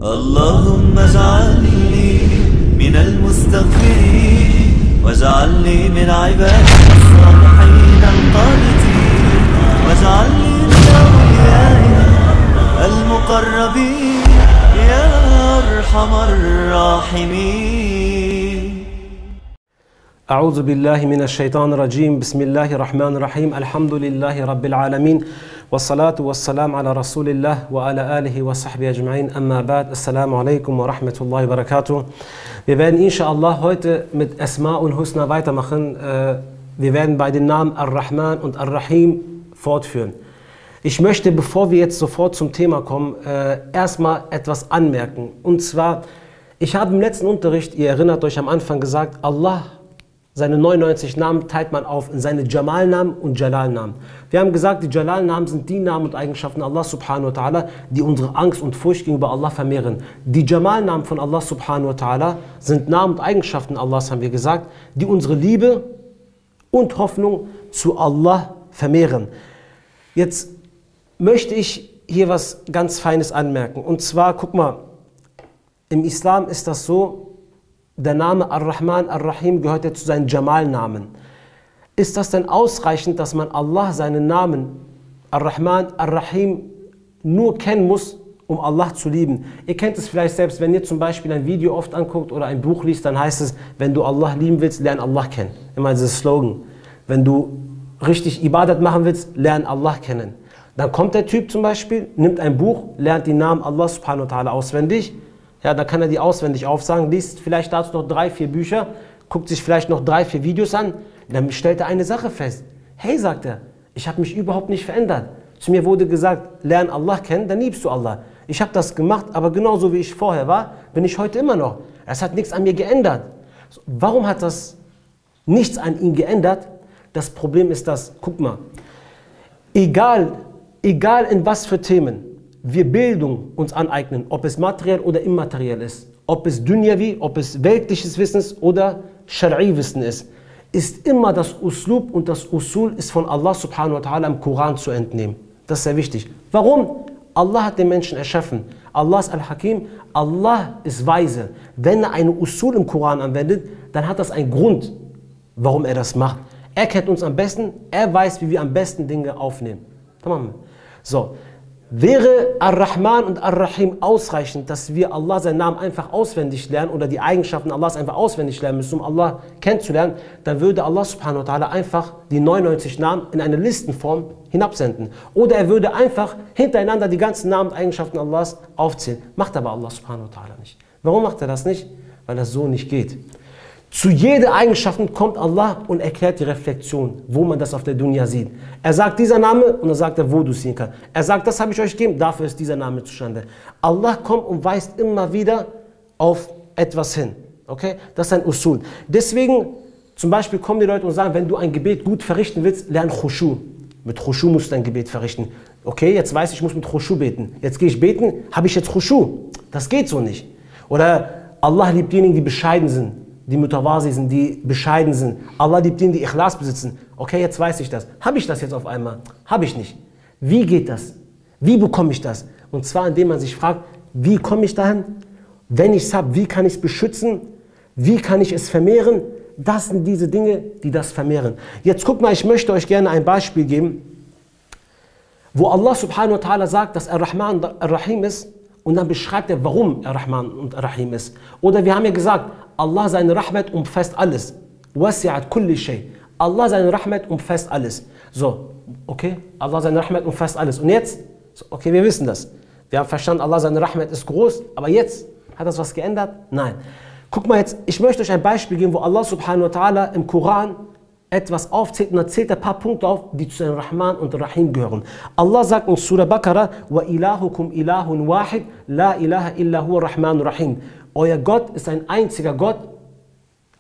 اللهم اجعلني من المستغفرين واجعلني من عبادك الصالحين القانتين واجعلني من أوليائك المقربين يا أرحم الراحمين. أعوذ بالله من الشيطان الرجيم. بسم الله الرحمن الرحيم. الحمد لله رب العالمين والصلاة والسلام على رسول الله وعلى آله وصحبه أجمعين. أما بعد. Assalamu alaikum wa rahmatullahi wa barakatuh. Wir werden inshallah heute mit Asma und Husna weitermachen. Wir werden bei den Namen Ar-Rahman und Ar-Rahim fortführen. Ich möchte, bevor wir jetzt sofort zum Thema kommen, erstmal etwas anmerken. Und zwar, ich habe im letzten Unterricht, ihr erinnert euch am Anfang gesagt, Allah, seine 99 Namen teilt man auf in seine Jamal-Namen und Jalal-Namen. Wir haben gesagt, die Jalal-Namen sind die Namen und Eigenschaften Allah subhanahu wa ta'ala, die unsere Angst und Furcht gegenüber Allah vermehren. Die Jamal-Namen von Allah subhanahu wa ta'ala sind Namen und Eigenschaften Allahs, haben wir gesagt, die unsere Liebe und Hoffnung zu Allah vermehren. Jetzt möchte ich hier was ganz Feines anmerken. Und zwar, guck mal, im Islam ist das so, der Name Ar-Rahman, Ar-Rahim gehört ja zu seinen Jamal-Namen. Ist das denn ausreichend, dass man Allah seinen Namen Ar-Rahman, Ar-Rahim nur kennen muss, um Allah zu lieben? Ihr kennt es vielleicht selbst, wenn ihr zum Beispiel ein Video oft anguckt oder ein Buch liest, dann heißt es, wenn du Allah lieben willst, lern Allah kennen. Immer dieses Slogan. Wenn du richtig Ibadat machen willst, lern Allah kennen. Dann kommt der Typ zum Beispiel, nimmt ein Buch, lernt die Namen Allah subhanahu wa ta'ala auswendig. Ja, dann kann er die auswendig aufsagen, liest vielleicht dazu noch 3, 4 Bücher, guckt sich vielleicht noch 3, 4 Videos an. Dann stellt er eine Sache fest. Hey, sagt er, ich habe mich überhaupt nicht verändert. Zu mir wurde gesagt, lern Allah kennen, dann liebst du Allah. Ich habe das gemacht, aber genauso wie ich vorher war, bin ich heute immer noch. Es hat nichts an mir geändert. Warum hat das nichts an ihm geändert? Das Problem ist das, guck mal, egal in was für Themen wir Bildung uns aneignen, ob es materiell oder immateriell ist, ob es Dunyavi, ob es weltliches Wissen oder Shar'i-Wissen ist immer das Uslub und das Usul ist von Allah subhanahu wa ta'ala im Koran zu entnehmen. Das ist sehr wichtig. Warum? Allah hat den Menschen erschaffen. Allah ist Al-Hakim, Allah ist weise. Wenn er eine Usul im Koran anwendet, dann hat das einen Grund, warum er das macht. Er kennt uns am besten, er weiß, wie wir am besten Dinge aufnehmen. Tamam. So. Wäre Ar-Rahman und Ar-Rahim ausreichend, dass wir Allah seinen Namen einfach auswendig lernen oder die Eigenschaften Allahs einfach auswendig lernen müssen, um Allah kennenzulernen, dann würde Allah subhanahu wa ta'ala einfach die 99 Namen in eine Listenform hinabsenden. Oder er würde einfach hintereinander die ganzen Namen und Eigenschaften Allahs aufzählen. Macht aber Allah subhanahu wa ta'ala nicht. Warum macht er das nicht? Weil das so nicht geht. Zu jeder Eigenschaft kommt Allah und erklärt die Reflexion, wo man das auf der Dunya sieht. Er sagt dieser Name und dann sagt er, wo du es sehen kannst. Er sagt, das habe ich euch gegeben, dafür ist dieser Name zustande. Allah kommt und weist immer wieder auf etwas hin. Okay? Das ist ein Usul. Deswegen, zum Beispiel kommen die Leute und sagen, wenn du ein Gebet gut verrichten willst, lern Khushu. Mit Khushu musst du ein Gebet verrichten. Okay, jetzt weiß ich muss mit Khushu beten. Jetzt gehe ich beten, habe ich jetzt Khushu. Das geht so nicht. Oder Allah liebt diejenigen, die bescheiden sind. Die Mutawasi sind, die bescheiden sind. Allah liebt diejenigen, die Ikhlas besitzen. Okay, jetzt weiß ich das. Habe ich das jetzt auf einmal? Habe ich nicht. Wie geht das? Wie bekomme ich das? Und zwar, indem man sich fragt, wie komme ich dahin? Wenn ich es habe, wie kann ich es beschützen? Wie kann ich es vermehren? Das sind diese Dinge, die das vermehren. Jetzt guck mal, ich möchte euch gerne ein Beispiel geben, wo Allah subhanahu wa ta'ala sagt, dass Ar-Rahman und Ar-Rahim ist. Und dann beschreibt er, warum Ar-Rahman und Ar-Rahim ist. Oder wir haben ja gesagt, Allah seine Rahmat umfasst alles. Wasi'at kulli shay. Allah seine Rahmat umfasst alles. So, okay, Allah seine Rahmat umfasst alles. Und jetzt, okay, wir wissen das. Wir haben verstanden, Allah seine Rahmat ist groß, aber jetzt, hat das was geändert? Nein. Guck mal jetzt, ich möchte euch ein Beispiel geben, wo Allah subhanahu wa ta'ala im Koran etwas aufzählt und dann zählt ein paar Punkte auf, die zu den Rahman und Rahim gehören. Allah sagt in Surah Baqarah, wa ilahukum ilahun wahid, la ilaha illa huwa Rahman Rahim. Euer Gott ist ein einziger Gott,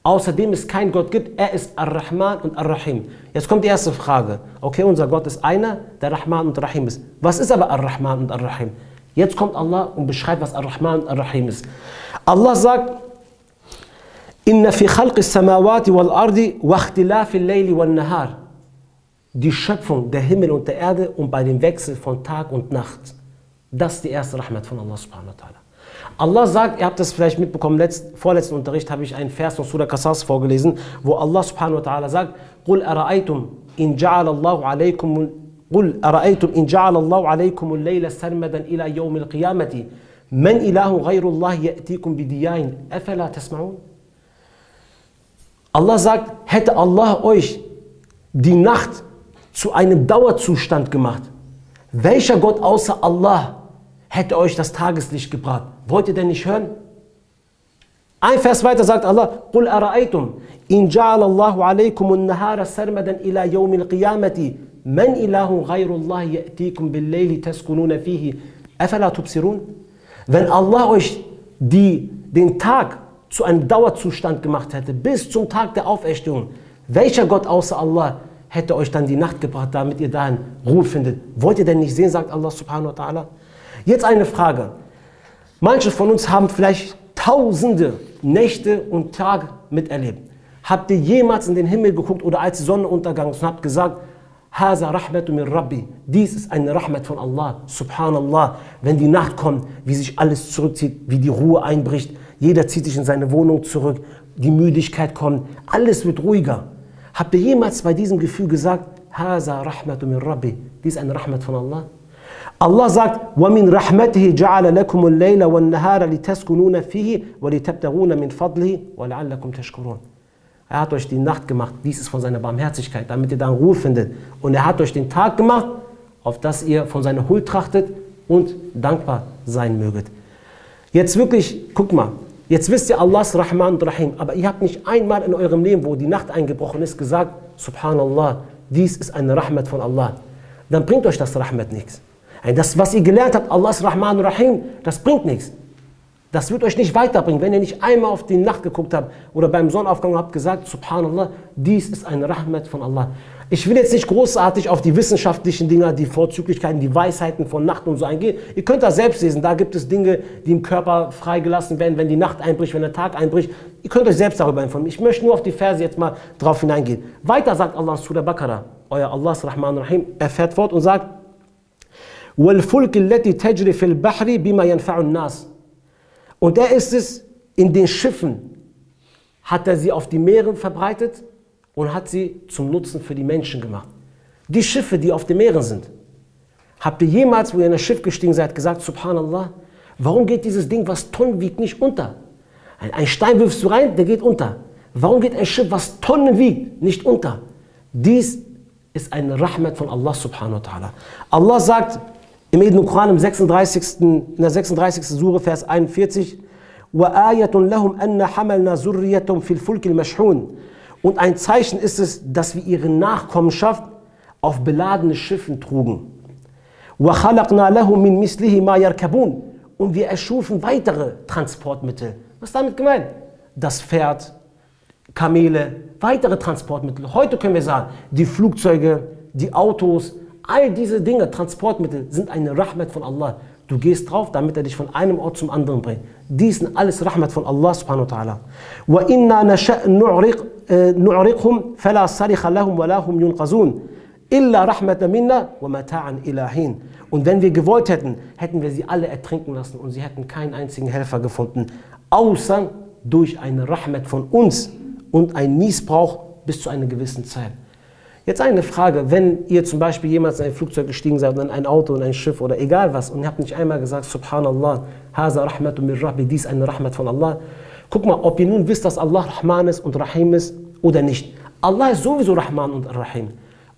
außerdem es kein Gott gibt, er ist Ar-Rahman und Ar-Rahim. Jetzt kommt die erste Frage. Okay, unser Gott ist einer, der Rahman und Rahim ist. Was ist aber Ar-Rahman und Ar-Rahim? Jetzt kommt Allah und beschreibt, was Ar-Rahman und Ar-Rahim ist. Allah sagt, Inna fi khalqis samawati wal ardi wa ikhtilafil layli wan nahar. Die Schöpfung der Himmel und der Erde und bei dem Wechsel von Tag und Nacht. Das ist die erste Rahmat von Allah subhanahu wa ta'ala. Allah sagt, ihr habt das vielleicht mitbekommen, vorletzten Unterricht habe ich einen Vers von Surah Qasas vorgelesen, wo Allah subhanahu wa ta'ala sagt, قُلْ أَرَأَيْتُمْ إِنْ جَعَلَ اللَّهُ عَلَيْكُمُ اللَّيْلَ سَرْمَدًا إِلَى يَوْمِ الْقِيَامَةِ مَنْ إِلَهٌ غَيْرُ اللَّهِ يَأْتِيكُمْ بِدِيَاءٍ أَفَلَا تَسْمَعُونَ. Allah sagt, hätte Allah euch die Nacht zu einem Dauerzustand gemacht, welcher Gott außer Allah hätte euch das Tageslicht gebracht? Wollt ihr denn nicht hören? Ein Vers weiter sagt Allah, قُلْ أَرَأَيْتُمْ إِنْ جَعَلَ اللَّهُ عَلَيْكُمُ النَّهَارَ سَرْمَدًا إِلَى يَوْمِ الْقِيَامَةِ مَنْ إِلَهٌ غَيْرُ اللَّهِ يَأْتِيكُمْ بِاللَّيْلِ تَسْكُنُونَ فِيهِ أَفَلَا تُبْصِرُونَ. Wenn Allah euch den Tag zu einem Dauerzustand gemacht hätte, bis zum Tag der Auferstehung, welcher Gott außer Allah hätte euch dann die Nacht gebracht, damit ihr dahin Ruhe findet? Wollt ihr denn nicht sehen, sagt Allah subhanahu wa ta'ala. Jetzt eine Frage. Manche von uns haben vielleicht tausende Nächte und Tage miterlebt. Habt ihr jemals in den Himmel geguckt oder als die Sonne untergegangen ist und habt gesagt, Haza rahmatu min Rabbi, dies ist eine Rahmat von Allah, subhanallah, wenn die Nacht kommt, wie sich alles zurückzieht, wie die Ruhe einbricht, jeder zieht sich in seine Wohnung zurück, die Müdigkeit kommt, alles wird ruhiger. Habt ihr jemals bei diesem Gefühl gesagt, Haza rahmatu min Rabbi, dies ist eine Rahmat von Allah? Allah sagt, وَمِنْ رَحْمَتِهِ جَعَلَ لَكُمُ اللَّيْلَ وَالنَّهَارَ لِتَسْكُنُونَ فِيهِ وَلِتَبْتَغُونَ مِنْ فَضْلِهِ وَلَعَلَّكُمْ تَشْكُرُونَ. Er hat euch die Nacht gemacht, dies ist von seiner Barmherzigkeit, damit ihr dann Ruhe findet. Und er hat euch den Tag gemacht, auf das ihr von seiner Huld trachtet und dankbar sein möget. Jetzt wirklich, guck mal, jetzt wisst ihr Allahs Rahman und Rahim, aber ihr habt nicht einmal in eurem Leben, wo die Nacht eingebrochen ist, gesagt, Subhanallah, dies ist eine Rahmat von Allah. Dann bringt euch das Rahmat nichts. Das, was ihr gelernt habt, Allahs Rahman und Rahim, das bringt nichts. Das wird euch nicht weiterbringen, wenn ihr nicht einmal auf die Nacht geguckt habt oder beim Sonnenaufgang habt gesagt, Subhanallah, dies ist eine Rahmat von Allah. Ich will jetzt nicht großartig auf die wissenschaftlichen Dinge, die Vorzüglichkeiten, die Weisheiten von Nacht und so eingehen. Ihr könnt das selbst lesen, da gibt es Dinge, die im Körper freigelassen werden, wenn die Nacht einbricht, wenn der Tag einbricht. Ihr könnt euch selbst darüber informieren. Ich möchte nur auf die Verse jetzt mal drauf hineingehen. Weiter sagt Allah in Surah Baqarah, euer Allahs Rahman und Rahim, er fährt fort und sagt, وَالْفُلْكِ الَّتِي تَجْرِ فِي الْبَحْرِ بِمَا يَنْفَعُ النَّاسِ. Und er ist es, in den Schiffen hat er sie auf die Meere verbreitet und hat sie zum Nutzen für die Menschen gemacht. Die Schiffe, die auf den Meeren sind. Habt ihr jemals, wo ihr in das Schiff gestiegen seid, gesagt, Subhanallah, warum geht dieses Ding, was Tonnen wiegt, nicht unter? Ein Stein wirfst du rein, der geht unter. Warum geht ein Schiff, was Tonnen wiegt, nicht unter? Dies ist eine Rahmat von Allah subhanahu wa ta'ala. Allah sagt, im Ibn Quran in der 36. Sure, Vers 41, وَآيَةٌ لَهُمْ أَنَّ حَمَلْنَا ذُرِّيَّتُمْ فِي الْفُلْكِ الْمَشْحُونِ. Und ein Zeichen ist es, dass wir ihre Nachkommenschaft auf beladene Schiffen trugen. وَخَلَقْنَا لَهُمْ مِنْ مِثْلِهِ مَا يَرْكَبُونَ. Und wir erschufen weitere Transportmittel. Was ist damit gemeint? Das Pferd, Kamele, weitere Transportmittel. Heute können wir sagen, die Flugzeuge, die Autos, all diese Dinge, Transportmittel, sind eine Rahmat von Allah. Du gehst drauf, damit er dich von einem Ort zum anderen bringt. Dies sind alles Rahmat von Allah subhanahu wa ta'ala. وَإِنَّا نَشَأْ نُعْرِقْهُمْ فَلَا صَرِخَ لَهُمْ وَلَا هُمْ يُنْقَذُونَ إِلَّا رَحْمَةً مِنَّا وَمَتَاعًا إِلَى حِينٍ. Und wenn wir gewollt hätten, hätten wir sie alle ertrinken lassen und sie hätten keinen einzigen Helfer gefunden, außer durch eine Rahmat von uns und ein Missbrauch bis zu einer gewissen Zeit. Jetzt eine Frage, wenn ihr zum Beispiel jemals in ein Flugzeug gestiegen seid, in ein Auto, in ein Schiff oder egal was und ihr habt nicht einmal gesagt, Subhanallah, Haza Rahmatu min Rabbi, dies ist eine Rahmat von Allah. Guck mal, ob ihr nun wisst, dass Allah Rahman ist und Rahim ist oder nicht. Allah ist sowieso Rahman und Rahim.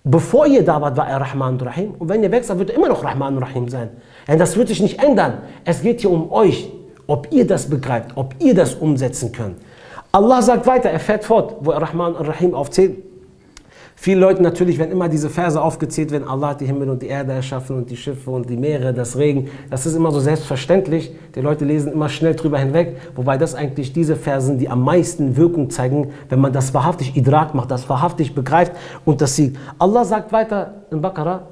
Bevor ihr da wart, war er Rahman und Rahim. Und wenn ihr weg seid, wird er immer noch Rahman und Rahim sein. Denn das wird sich nicht ändern. Es geht hier um euch, ob ihr das begreift, ob ihr das umsetzen könnt. Allah sagt weiter, er fährt fort, wo er Rahman und Rahim aufzählt. Viele Leute natürlich, wenn immer diese Verse aufgezählt werden, Allah hat die Himmel und die Erde erschaffen und die Schiffe und die Meere, das Regen, das ist immer so selbstverständlich. Die Leute lesen immer schnell drüber hinweg, wobei das eigentlich diese Verse sind, die am meisten Wirkung zeigen, wenn man das wahrhaftig Idrak macht, das wahrhaftig begreift und das sieht. Allah sagt weiter in Baqarah,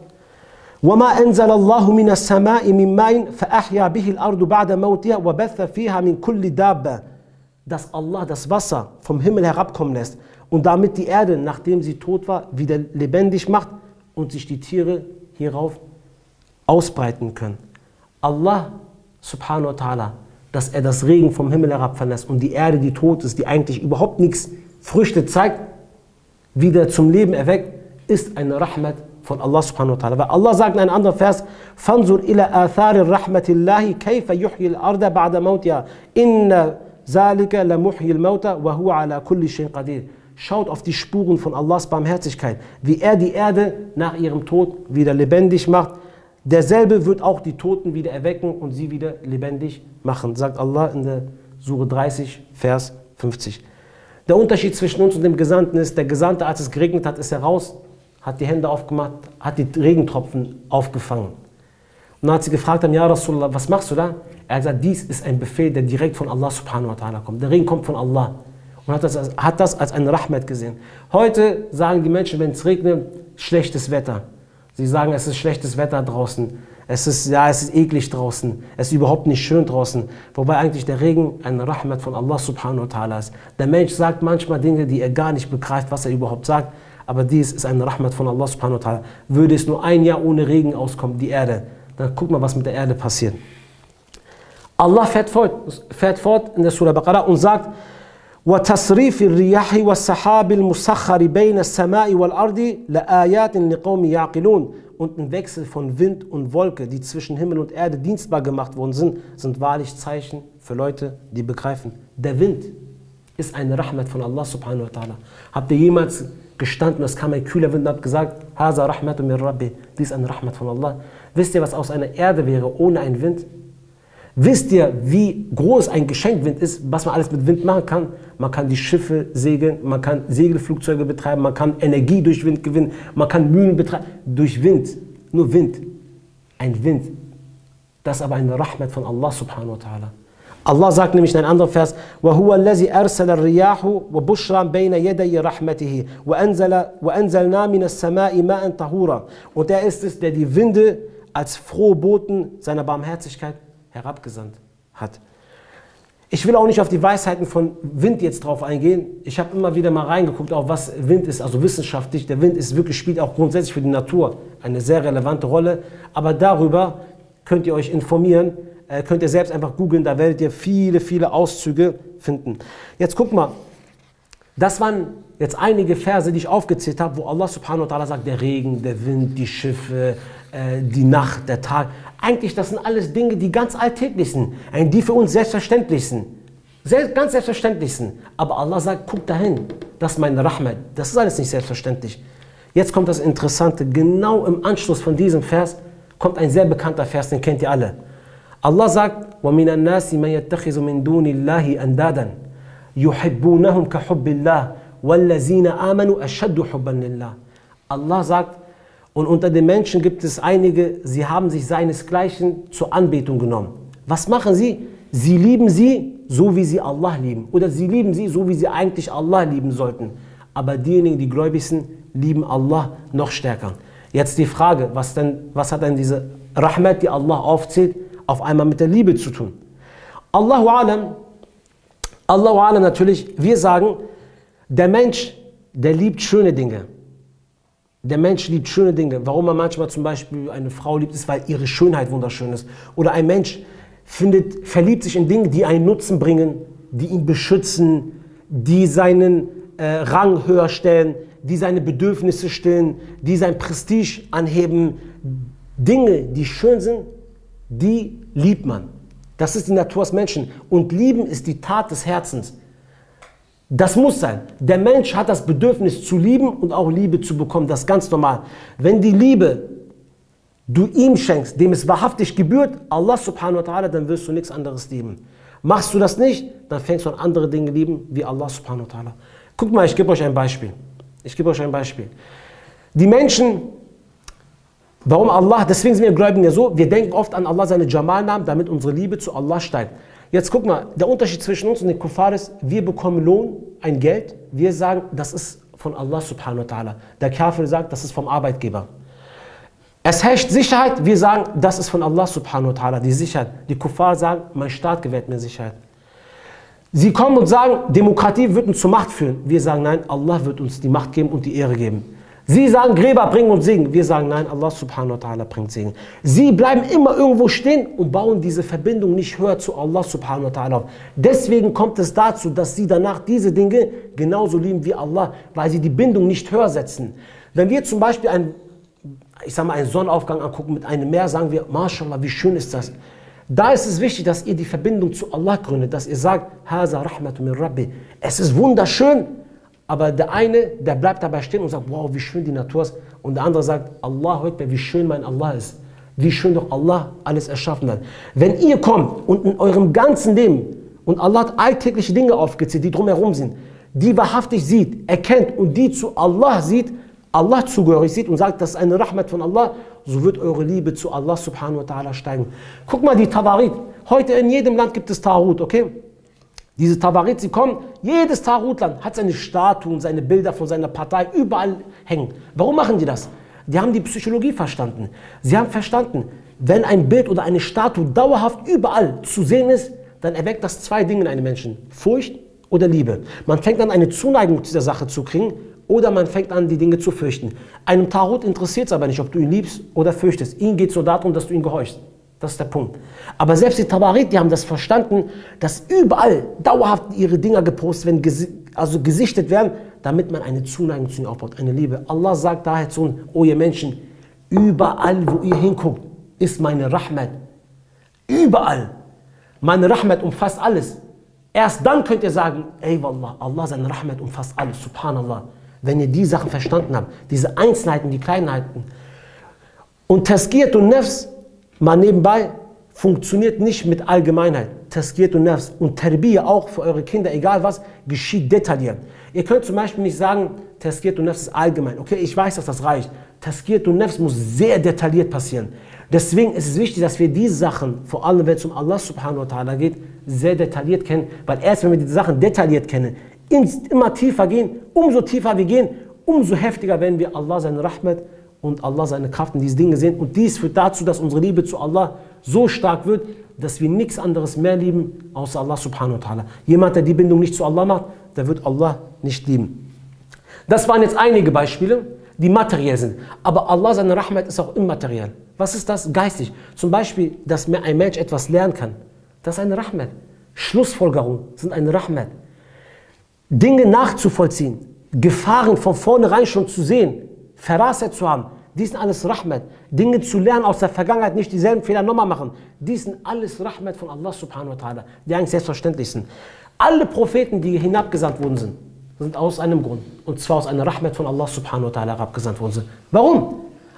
وَمَا أَنزَلَ اللَّهُ مِنَ السَّمَاءِ مِنْ مَاءٍ فَأَحْيَا بِهِ الْأَرْضُ بَعْدَ مَوْتِهَا وَبَثَّ فِيهَا مِنْ كُلِّ دَابَّةٍ. Dass Allah das Wasser vom Himmel herabkommen lässt und damit die Erde, nachdem sie tot war, wieder lebendig macht und sich die Tiere hierauf ausbreiten können. Allah subhanahu wa ta'ala dass er das Regen vom Himmel herabfallen lässt und die Erde, die tot ist, die eigentlich überhaupt nichts Früchte zeigt, wieder zum Leben erweckt, ist eine Rahmat von Allah subhanahu wa ta'ala. Weil Allah sagt in einem anderen Vers, Fanzur ila athari rahmatillahi kayfa yuhyi al-arda ba'da mawtiha inna zalika la muhyi al-mauta wa huwa ala kulli shay'in qadir. Schaut auf die Spuren von Allahs Barmherzigkeit, wie er die Erde nach ihrem Tod wieder lebendig macht. Derselbe wird auch die Toten wieder erwecken und sie wieder lebendig machen, sagt Allah in der Sure 30, Vers 50. Der Unterschied zwischen uns und dem Gesandten ist, der Gesandte, als es geregnet hat, ist er raus, hat die Hände aufgemacht, hat die Regentropfen aufgefangen. Und dann hat sie gefragt, ja Rasulullah, was machst du da? Er hat gesagt, dies ist ein Befehl, der direkt von Allah subhanahu wa ta'ala kommt. Der Regen kommt von Allah. Und hat das als eine Rahmat gesehen. Heute sagen die Menschen, wenn es regnet, schlechtes Wetter. Sie sagen, es ist schlechtes Wetter draußen. Es ist eklig draußen. Es ist überhaupt nicht schön draußen. Wobei eigentlich der Regen eine Rahmat von Allah subhanahu wa ta'ala ist. Der Mensch sagt manchmal Dinge, die er gar nicht begreift, was er überhaupt sagt. Aber dies ist eine Rahmat von Allah subhanahu wa ta'ala. Würde es nur ein Jahr ohne Regen auskommen, die Erde, dann guck mal, was mit der Erde passiert. Allah fährt fort in der Surah Baqarah und sagt, وَتَصْرِيفِ الرِّيَاحِ وَالسَّحَابِ الْمُسَخَّرِ بَيْنَ السَّمَاءِ وَالْأَرْضِ لَآيَاتٍ لِقَوْمٍ يَعْقِلُونَ. Und ein Wechsel von Wind und Wolke, die zwischen Himmel und Erde dienstbar gemacht worden sind wahrlich Zeichen für Leute, die begreifen. Der Wind ist eine Rahmat von Allah subhanahu wa ta'ala. Habt ihr jemals gestanden, es kam ein kühler Wind und habt gesagt, Haza Rahmatu min Rabbi, dies ist eine Rahmat von Allah. Wisst ihr, was aus einer Erde wäre ohne einen Wind? Wisst ihr, wie groß ein Geschenkwind ist, was man alles mit Wind machen kann? Man kann die Schiffe segeln, man kann Segelflugzeuge betreiben, man kann Energie durch Wind gewinnen, man kann Mühlen betreiben. Durch Wind, nur Wind. Ein Wind. Das ist aber eine Rahmat von Allah subhanahu wa ta'ala. Allah sagt nämlich in einem anderen Vers, وَهُوَ الَّذِي أَرْسَلَ الرِّيَاحُ وَبُشْرًا بَيْنَ يَدَيْ رَحْمَتِهِ وَأَنزَلْنَا مِنَ السَّمَاءِ مَاءً طَهُورًا. Und er ist es, der die Winde als frohe Boten seiner Barmherzigkeit herabgesandt hat. Ich will auch nicht auf die Weisheiten von Wind jetzt drauf eingehen. Ich habe immer wieder mal reingeguckt, auf was Wind ist, also wissenschaftlich. Der Wind ist wirklich, spielt auch grundsätzlich für die Natur eine sehr relevante Rolle. Aber darüber könnt ihr euch informieren, könnt ihr selbst einfach googeln, da werdet ihr viele, viele Auszüge finden. Jetzt guck mal, das waren jetzt einige Verse, die ich aufgezählt habe, wo Allah subhanahu wa ta'ala sagt, der Regen, der Wind, die Schiffe, die Nacht, der Tag. Eigentlich, das sind alles Dinge, die ganz alltäglich sind, die für uns selbstverständlich sind. Ganz selbstverständlich sind. Aber Allah sagt, guck dahin, das ist meine Rahmat. Das ist alles nicht selbstverständlich. Jetzt kommt das Interessante, genau im Anschluss von diesem Vers kommt ein sehr bekannter Vers, den kennt ihr alle. Allah sagt, وَمِنَ النَّاسِ مَنْ يَتَّخِذُ مِنْ دُونِ اللَّهِ أَنْدَادًا يُحِبُّونَهُمْ كَحُبِّ اللَّهِ وَالَّذِينَ آمَنُوا أَشَدُّ حُبًّا لِلَّهِ. Allah sagt, und unter den Menschen gibt es einige, sie haben sich seinesgleichen zur Anbetung genommen. Was machen sie? Sie lieben sie, so wie sie Allah lieben. Oder sie lieben sie, so wie sie eigentlich Allah lieben sollten. Aber diejenigen, die gläubig sind, lieben Allah noch stärker. Jetzt die Frage, was hat denn diese Rahmat, die Allah aufzählt, auf einmal mit der Liebe zu tun? Allahu Alam natürlich, wir sagen, der Mensch, der liebt schöne Dinge. Der Mensch liebt schöne Dinge. Warum man manchmal zum Beispiel eine Frau liebt, ist, weil ihre Schönheit wunderschön ist. Oder ein Mensch verliebt sich in Dinge, die einen Nutzen bringen, die ihn beschützen, die seinen Rang höher stellen, die seine Bedürfnisse stillen, die sein Prestige anheben. Dinge, die schön sind, die liebt man. Das ist die Natur des Menschen. Und lieben ist die Tat des Herzens. Das muss sein. Der Mensch hat das Bedürfnis zu lieben und auch Liebe zu bekommen. Das ist ganz normal. Wenn die Liebe du ihm schenkst, dem es wahrhaftig gebührt, Allah subhanahu wa ta'ala, dann wirst du nichts anderes lieben. Machst du das nicht, dann fängst du an andere Dinge lieben, wie Allah subhanahu wa ta'ala. Guck mal, ich gebe euch ein Beispiel. Die Menschen, warum Allah, deswegen sind wir Gläubigen ja so, wir denken oft an Allah seine Jamal-Namen, damit unsere Liebe zu Allah steigt. Jetzt guck mal, der Unterschied zwischen uns und den Kuffar ist, wir bekommen Lohn, ein Geld, wir sagen, das ist von Allah subhanahu wa ta'ala. Der Kafir sagt, das ist vom Arbeitgeber. Es herrscht Sicherheit, wir sagen, das ist von Allah subhanahu wa ta'ala, die Sicherheit. Die Kuffar sagen, mein Staat gewährt mir Sicherheit. Sie kommen und sagen, Demokratie wird uns zur Macht führen. Wir sagen, nein, Allah wird uns die Macht geben und die Ehre geben. Sie sagen, Gräber bringen uns Segen. Wir sagen, nein, Allah subhanahu wa ta'ala bringt Segen. Sie bleiben immer irgendwo stehen und bauen diese Verbindung nicht höher zu Allah subhanahu wa ta'ala auf. Deswegen kommt es dazu, dass sie danach diese Dinge genauso lieben wie Allah, weil sie die Bindung nicht höher setzen. Wenn wir zum Beispiel einen Sonnenaufgang angucken mit einem Meer, sagen wir, MashaAllah, wie schön ist das. Da ist es wichtig, dass ihr die Verbindung zu Allah gründet, dass ihr sagt, Haza rahmatu min Rabbi. Es ist wunderschön, aber der eine, der bleibt dabei stehen und sagt, wow, wie schön die Natur ist. Und der andere sagt, Allah, wie schön mein Allah ist. Wie schön doch Allah alles erschaffen hat. Wenn ihr kommt und in eurem ganzen Leben, und Allah hat alltägliche Dinge aufgezählt, die drumherum sind, die wahrhaftig sieht, erkennt und die zu Allah sieht, Allah zugehörig sieht und sagt, das ist eine Rahmat von Allah, so wird eure Liebe zu Allah subhanahu wa ta'ala steigen. Guck mal die Tawarit. Heute in jedem Land gibt es Tarut, okay? Diese Tawarit, sie kommen, jedes Tarutland hat seine Statuen, seine Bilder von seiner Partei überall hängen. Warum machen die das? Die haben die Psychologie verstanden. Sie haben verstanden, wenn ein Bild oder eine Statue dauerhaft überall zu sehen ist, dann erweckt das zwei Dinge in einem Menschen. Furcht oder Liebe. Man fängt an, eine Zuneigung zu der Sache zu kriegen oder man fängt an, die Dinge zu fürchten. Einem Tarot interessiert es aber nicht, ob du ihn liebst oder fürchtest. Ihm geht es nur darum, dass du ihn gehorchst. Das ist der Punkt. Aber selbst die Tawarit, die haben das verstanden, dass überall dauerhaft ihre Dinger gepostet werden, also gesichtet werden, damit man eine Zuneigung zu ihnen aufbaut, eine Liebe. Allah sagt daher zu uns, oh ihr Menschen, überall, wo ihr hinguckt, ist meine Rahmat. Überall. Meine Rahmat umfasst alles. Erst dann könnt ihr sagen, ey Wallah, Allah, seine Rahmat umfasst alles, subhanallah. Wenn ihr die Sachen verstanden habt, diese Einzelheiten, die Kleinheiten. Und Tazkiyat und Nafs, mal nebenbei, funktioniert nicht mit Allgemeinheit. Tazkiyat und Nafs und Tarbiyya auch für eure Kinder, egal was, geschieht detailliert. Ihr könnt zum Beispiel nicht sagen, Tazkiyat und Nafs ist allgemein. Okay, ich weiß, dass das reicht. Tazkiyat und Nafs muss sehr detailliert passieren. Deswegen ist es wichtig, dass wir diese Sachen, vor allem wenn es um Allah subhanahu wa ta'ala geht, sehr detailliert kennen. Weil erst wenn wir diese Sachen detailliert kennen, immer tiefer gehen, umso tiefer wir gehen, umso heftiger werden wir Allah seine Rahmat und Allah seine Kraft in diese Dinge sehen. Und dies führt dazu, dass unsere Liebe zu Allah so stark wird, dass wir nichts anderes mehr lieben, außer Allah subhanahu wa ta'ala. Jemand, der die Bindung nicht zu Allah macht, der wird Allah nicht lieben. Das waren jetzt einige Beispiele, die materiell sind. Aber Allah seine Rahmat ist auch immateriell. Was ist das? Geistig. Zum Beispiel, dass ein Mensch etwas lernen kann. Das ist eine Rahmat. Schlussfolgerungen sind eine Rahmat. Dinge nachzuvollziehen, Gefahren von vornherein schon zu sehen, Verrasset zu haben, dies sind alles Rahmat. Dinge zu lernen aus der Vergangenheit, nicht dieselben Fehler nochmal machen. Dies sind alles Rahmat von Allah subhanahu wa ta'ala, die eigentlich selbstverständlich sind. Alle Propheten, die hinabgesandt worden sind aus einem Grund. Und zwar aus einer Rahmat von Allah subhanahu wa ta'ala herabgesandt worden sind. Warum?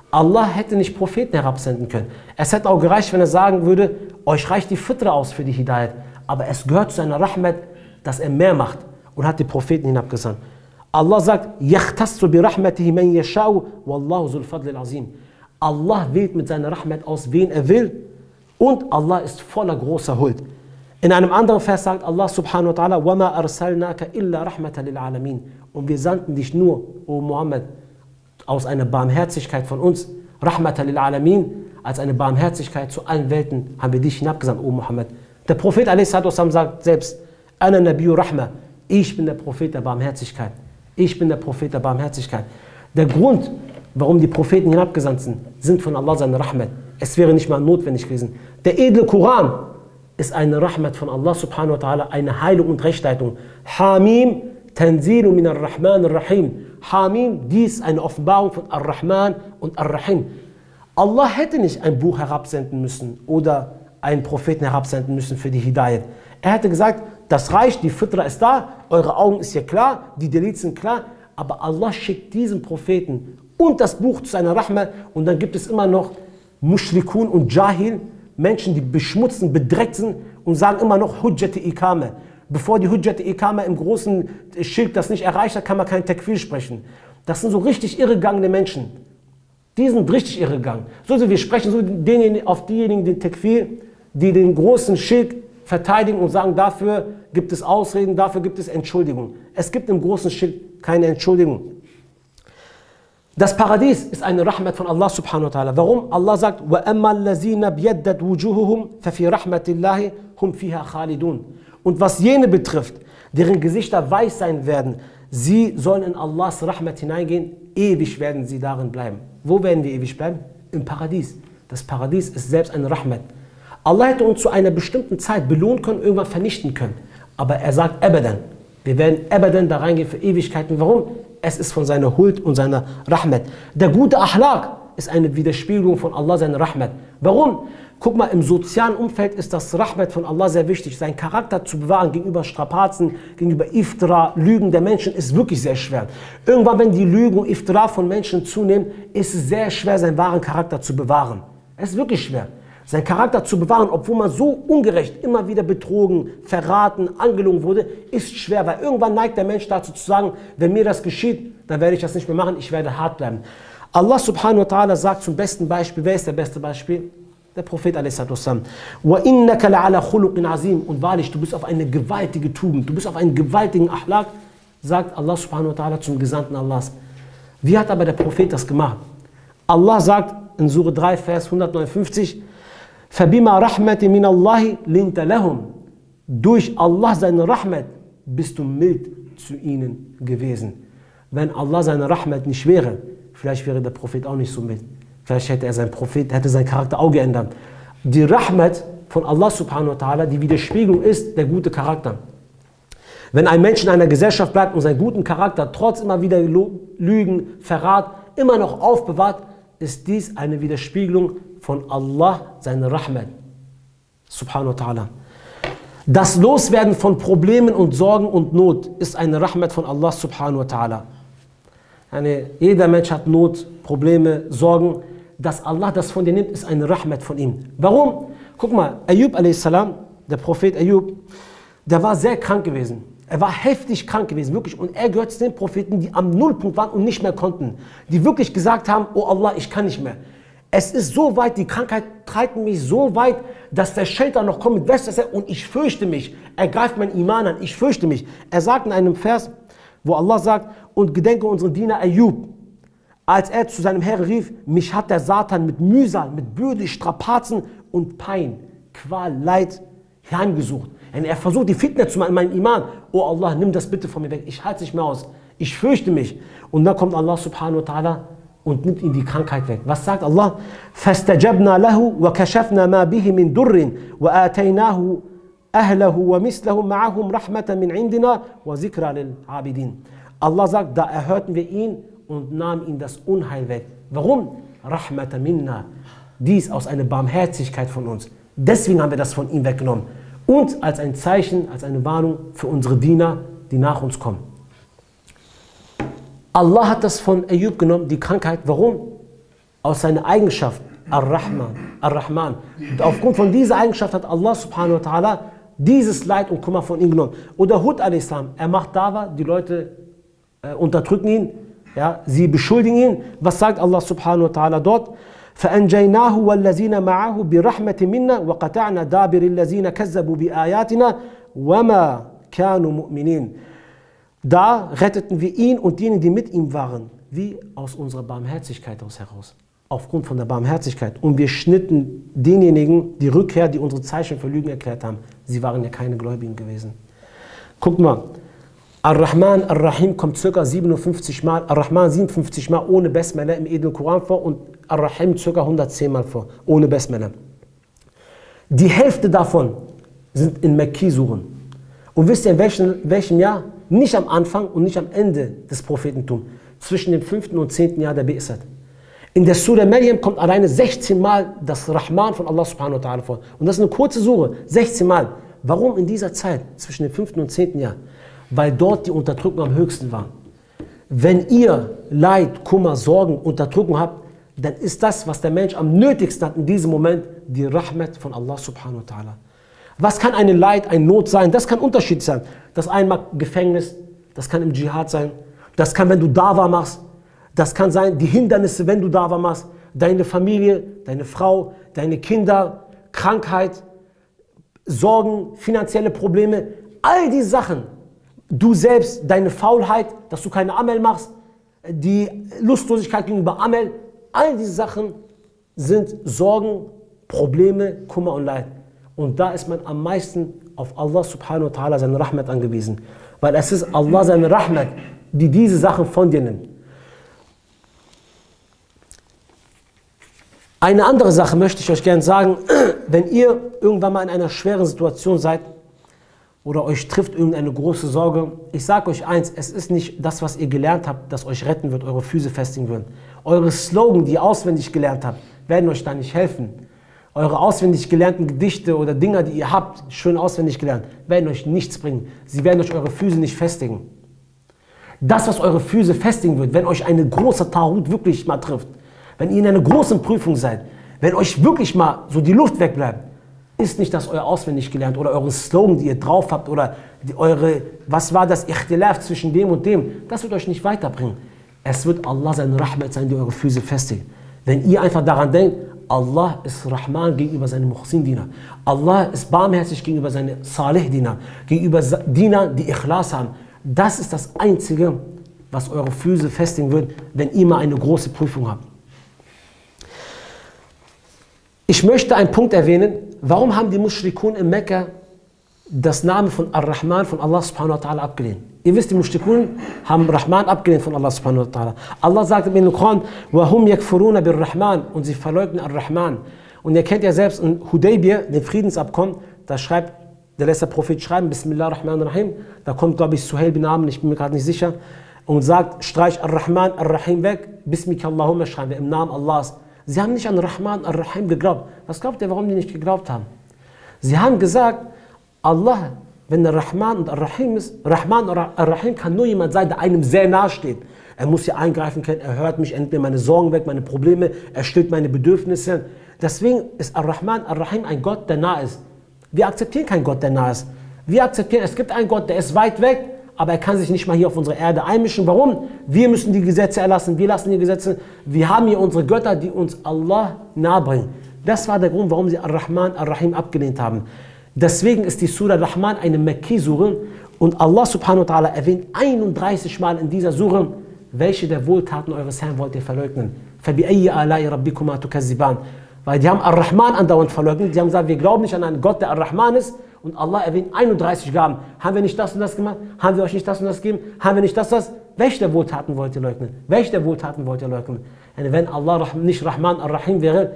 Allah hätte nicht Propheten herabsenden können. Es hätte auch gereicht, wenn er sagen würde, euch reicht die Fitra aus für die Hidayat. Aber es gehört zu seiner Rahmat, dass er mehr macht und hat die Propheten hinabgesandt. Allah sagt, يَخْتَصُّ بِرَحْمَتِهِ مَنْ يَشَاءُ وَاللَّهُ ذُو الْفَضْلِ الْعَظِيمِ. Allah wählt mit seiner Rahmat aus, wen er will, und Allah ist voller großer Huld. In einem anderen Vers sagt Allah subhanahu wa ta'ala, وَمَا أَرْسَلْنَاكَ إِلَّا رَحْمَةً لِلْعَالَمِينَ. Und wir sandten dich nur, O Muhammad, aus einer Barmherzigkeit von uns, Rahmatan lil Alamin, als eine Barmherzigkeit zu allen Welten, haben wir dich hinabgesandt, O Muhammad. Der Prophet a.s. sagt selbst, Ana Nabiyyu Rahma, ich bin der Prophet der Barmherzigkeit. Ich bin der Prophet der Barmherzigkeit. Der Grund, warum die Propheten hinabgesandt sind von Allah seine Rahmat. Es wäre nicht mal notwendig gewesen. Der edle Koran ist eine Rahmat von Allah subhanahu wa ta'ala, eine Heilung und Rechtleitung. Hamim, Tanzilu min ar-Rahman ar-Rahim. Hamim, dies ist eine Offenbarung von Ar-Rahman und Ar-Rahim. Allah hätte nicht ein Buch herabsenden müssen oder einen Propheten herabsenden müssen für die Hidayat. Er hätte gesagt, das reicht, die Fitra ist da, eure Augen ist hier klar, die Delits sind klar, aber Allah schickt diesen Propheten und das Buch zu seiner Rahma und dann gibt es immer noch Mushrikun und Jahil, Menschen, die beschmutzen, bedreckt sind und sagen immer noch Hujjat-i-Ikame. Bevor die Hujjat-i-Ikame im großen Schirk das nicht erreicht hat, kann man kein Takfir sprechen. Das sind so richtig irregangene Menschen. Die sind richtig irregegangen. So, wir sprechen so auf diejenigen, den Takfir, die den großen Schirk verteidigen und sagen, dafür gibt es Ausreden, dafür gibt es Entschuldigung. Es gibt im großen Schirk keine Entschuldigung. Das Paradies ist eine Rahmat von Allah subhanahu wa ta'ala. Warum? Allah sagt, وَأَمَّا الَّذِينَ بْيَدَّتْ وُجُوهُهُمْ فَفِي رَحْمَةِ اللَّهِ هُمْ فِيهَا خَالِدُونَ. Und was jene betrifft, deren Gesichter weiß sein werden, Sie sollen in Allahs Rahmat hineingehen, ewig werden sie darin bleiben. Wo werden wir ewig bleiben? Im Paradies. Das Paradies ist selbst eine Rahmat. Allah hätte uns zu einer bestimmten Zeit belohnen können, irgendwann vernichten können. Aber er sagt abadan. Wir werden abadan da reingehen für Ewigkeiten. Warum? Es ist von seiner Huld und seiner Rahmat. Der gute Achlaq ist eine Widerspiegelung von Allah, seiner Rahmat. Warum? Guck mal, im sozialen Umfeld ist das Rahmat von Allah sehr wichtig. Seinen Charakter zu bewahren gegenüber Strapazen, gegenüber Iftira, Lügen der Menschen ist wirklich sehr schwer. Irgendwann, wenn die Lügen und Iftira von Menschen zunehmen, ist es sehr schwer, seinen wahren Charakter zu bewahren. Es ist wirklich schwer, seinen Charakter zu bewahren, obwohl man so ungerecht immer wieder betrogen, verraten, angelogen wurde, ist schwer, weil irgendwann neigt der Mensch dazu zu sagen, wenn mir das geschieht, dann werde ich das nicht mehr machen, ich werde hart bleiben. Allah subhanahu wa ta'ala sagt zum besten Beispiel, wer ist der beste Beispiel? Der Prophet a.s. وَإِنَّكَ لَعَلَى خُلُقٍ عَظِيمٍ. Und wahrlich, du bist auf eine gewaltige Tugend, du bist auf einen gewaltigen Achlaq, sagt Allah subhanahu wa ta'ala zum Gesandten Allahs. Wie hat aber der Prophet das gemacht? Allah sagt in Surah 3, Vers 159, فَبِمَا رَحْمَةٍ مِنَ اللَّهِ لِنْتَ لَهُمْ. Durch Allah seine Rahmat bist du mild zu ihnen gewesen. Wenn Allah seine Rahmat nicht wäre, vielleicht wäre der Prophet auch nicht so mild. Vielleicht hätte er seinen Charakter auch geändert. Die Rahmat von Allah subhanahu wa ta'ala, die Widerspiegelung ist der gute Charakter. Wenn ein Mensch in einer Gesellschaft bleibt und seinen guten Charakter trotz immer wieder Lügen, Verrat immer noch aufbewahrt, ist dies eine Widerspiegelung von Allah, seine Rahmat. Subhanahu wa ta'ala. Das Loswerden von Problemen und Sorgen und Not ist eine Rahmat von Allah subhanahu wa ta'ala. Jeder Mensch hat Not, Probleme, Sorgen. Dass Allah das von dir nimmt, ist eine Rahmat von ihm. Warum? Guck mal, Ayub a.s., der Prophet Ayub, der war sehr krank gewesen. Er war heftig krank gewesen, wirklich. Und er gehört zu den Propheten, die am Nullpunkt waren und nicht mehr konnten. Die wirklich gesagt haben, oh Allah, ich kann nicht mehr. Es ist so weit, die Krankheit treibt mich so weit, dass der Shaitan noch kommt mit Westwasser und ich fürchte mich. Er greift mein Iman an, ich fürchte mich. Er sagt in einem Vers, wo Allah sagt, und gedenke unseren Diener Ayub, als er zu seinem Herrn rief, mich hat der Satan mit Mühsal, mit Bürde, Strapazen und Pein, Qual, Leid heimgesucht. Er versucht die Fitna zu machen, mein Iman. Oh Allah, nimm das bitte von mir weg, ich halte es nicht mehr aus, ich fürchte mich. Und dann kommt Allah subhanahu wa ta'ala und nimmt ihm die Krankheit weg. Was sagt Allah? فَاسْتَجَبْنَا لَهُ وَكَشَفْنَا مَا بِهِ مِنْ دُرٍّ وَآتَيْنَاهُ أَهْلَهُ وَمِثْلَهُمْ مَعَهُمْ رَحْمَةً مِنْ عِنْدِنَا وَذِكْرَى لِلْعَابِدِينَ. Allah sagt, da erhörten wir ihn und nahmen ihm das Unheil weg. Warum? Rahmatan minna. Dies aus einer Barmherzigkeit von uns. Deswegen haben wir das von ihm weggenommen. Und als ein Zeichen, als eine Warnung für unsere Diener, die nach uns kommen. Allah hat das von Ayub genommen, die Krankheit. Warum? Aus seiner Eigenschaft, Ar-Rahman. Und aufgrund von dieser Eigenschaft hat Allah subhanahu wa ta'ala dieses Leid und Kummer von ihm genommen. Oder Hud a.s., er macht Dawa, die Leute unterdrücken ihn, ja, sie beschuldigen ihn. Was sagt Allah subhanahu wa ta'ala dort? فَأَنْجَيْنَاهُ وَالَّذِينَ مَعَهُ بِرَحْمَةٍ مِنَّا وَقَطَعْنَا دَابِرِ الَّذِينَ كَذَّبُوا بِآيَاتِنَا وَمَا كَانُوا مُؤْمِنِينَ. Da retteten wir ihn und diejenigen, die mit ihm waren, wie aus unserer Barmherzigkeit heraus. Aufgrund von der Barmherzigkeit. Und wir schnitten denjenigen die Rückkehr, die unsere Zeichen für Lügen erklärt haben. Sie waren ja keine Gläubigen gewesen. Guckt mal. Ar-Rahman, Ar-Rahim kommt ca. 57 Mal, Ar-Rahman 57 Mal ohne Besmele im edlen Koran vor und Ar-Rahim ca. 110 Mal vor, ohne Besmele. Die Hälfte davon sind in Mekki-Suren. Und wisst ihr in welchem Jahr? Nicht am Anfang und nicht am Ende des Prophetentums, zwischen dem 5. und 10. Jahr der Bi'sat. In der Surah Maryam kommt alleine 16 Mal das Rahman von Allah subhanahu wa ta'ala vor. Und das ist eine kurze Sure, 16 Mal. Warum in dieser Zeit, zwischen dem 5. und 10. Jahr? Weil dort die Unterdrückung am höchsten war. Wenn ihr Leid, Kummer, Sorgen, Unterdrückung habt, dann ist das, was der Mensch am nötigsten hat in diesem Moment, die Rahmat von Allah subhanahu wa ta'ala. Was kann eine Leid, eine Not sein? Das kann unterschiedlich sein. Das eine mag Gefängnis, das kann im Dschihad sein, das kann, wenn du Dawa machst, das kann sein, die Hindernisse, wenn du Dawa machst, deine Familie, deine Frau, deine Kinder, Krankheit, Sorgen, finanzielle Probleme, all diese Sachen. Du selbst, deine Faulheit, dass du keine Amel machst, die Lustlosigkeit gegenüber Amel, all diese Sachen sind Sorgen, Probleme, Kummer und Leid. Und da ist man am meisten auf Allah subhanahu wa ta'ala seine Rahmat angewiesen. Weil es ist Allah seine Rahmat, die diese Sachen von dir nimmt. Eine andere Sache möchte ich euch gerne sagen, wenn ihr irgendwann mal in einer schweren Situation seid oder euch trifft irgendeine große Sorge, ich sage euch eins, es ist nicht das, was ihr gelernt habt, das euch retten wird, eure Füße festigen wird. Eure Slogan, die ihr auswendig gelernt habt, werden euch da nicht helfen. Eure auswendig gelernten Gedichte oder Dinger, die ihr habt, schön auswendig gelernt, werden euch nichts bringen. Sie werden euch eure Füße nicht festigen. Das, was eure Füße festigen wird, wenn euch eine große Tarut wirklich mal trifft, wenn ihr in einer großen Prüfung seid, wenn euch wirklich mal so die Luft wegbleibt, ist nicht das euer auswendig gelernt oder euren Slogan, die ihr drauf habt oder was war das Ikhtilaf zwischen dem und dem, das wird euch nicht weiterbringen. Es wird Allah seine Rahmat sein, die eure Füße festigt. Wenn ihr einfach daran denkt, Allah ist Rahman gegenüber seinen Muhsin-Dienern. Allah ist barmherzig gegenüber seinen Salih-Dienern, gegenüber Dienern, die Ikhlas haben. Das ist das Einzige, was eure Füße festigen wird, wenn ihr mal eine große Prüfung habt. Ich möchte einen Punkt erwähnen, warum haben die Mushrikun in Mekka das Namen von Ar-Rahman von Allah subhanahu wa ta'ala abgelehnt? Ihr wisst, die Mushrikun haben Rahman abgelehnt von Allah subhanahu wa ta'ala. Allah sagt in den Koran, وَهُمْ يَكْفُرُونَ بِالرَّحْمَانِ und sie verleugnen Ar-Rahman. Und ihr kennt ja selbst in Hudaybiyah, dem Friedensabkommen, da schreibt, der lässt der Prophet schreiben, Bismillah ar-Rahman ar-Rahim, da kommt, glaube ich, Suhail bin Amr, ich bin mir gerade nicht sicher, und sagt, streich Ar-Rahman ar-Rahim weg, Bismika Allahumma schreiben wir im Namen Allahs. Sie haben nicht an Rahman ar-Rahim geglaubt. Was glaubt ihr, warum die nicht geglaubt haben? Sie haben gesagt, Allah, wenn der Rahman und Ar-Rahim ist, Rahman und Ar-Rahim kann nur jemand sein, der einem sehr nahe steht. Er muss hier eingreifen können, er hört mich, er nimmt mir meine Sorgen weg, meine Probleme, er stillt meine Bedürfnisse. Deswegen ist Ar-Rahman Ar-Rahim ein Gott, der nah ist. Wir akzeptieren keinen Gott, der nah ist. Wir akzeptieren, es gibt einen Gott, der ist weit weg, aber er kann sich nicht mal hier auf unsere Erde einmischen. Warum? Wir müssen die Gesetze erlassen, wir lassen die Gesetze. Wir haben hier unsere Götter, die uns Allah nahe bringen. Das war der Grund, warum sie Ar-Rahman Ar-Rahim abgelehnt haben. Deswegen ist die Surah Rahman eine Makki-Sure und Allah subhanahu wa ta'ala erwähnt 31 Mal in dieser Sure, welche der Wohltaten eures Herrn wollt ihr verleugnen. فَبِأَيِّ آلَاءِ رَبِّكُمَا تُكَذِّبَانِ. Weil die haben Ar-Rahman andauernd verleugnet, die haben gesagt, wir glauben nicht an einen Gott, der Ar-Rahman ist, und Allah erwähnt 31 Gaben. Haben wir nicht das und das gemacht? Haben wir euch nicht das und das gegeben? Haben wir nicht das und das? Welche der Wohltaten wollt ihr leugnen? Welche der Wohltaten wollt ihr leugnen? Und wenn Allah nicht Rahman Ar-Rahim wäre,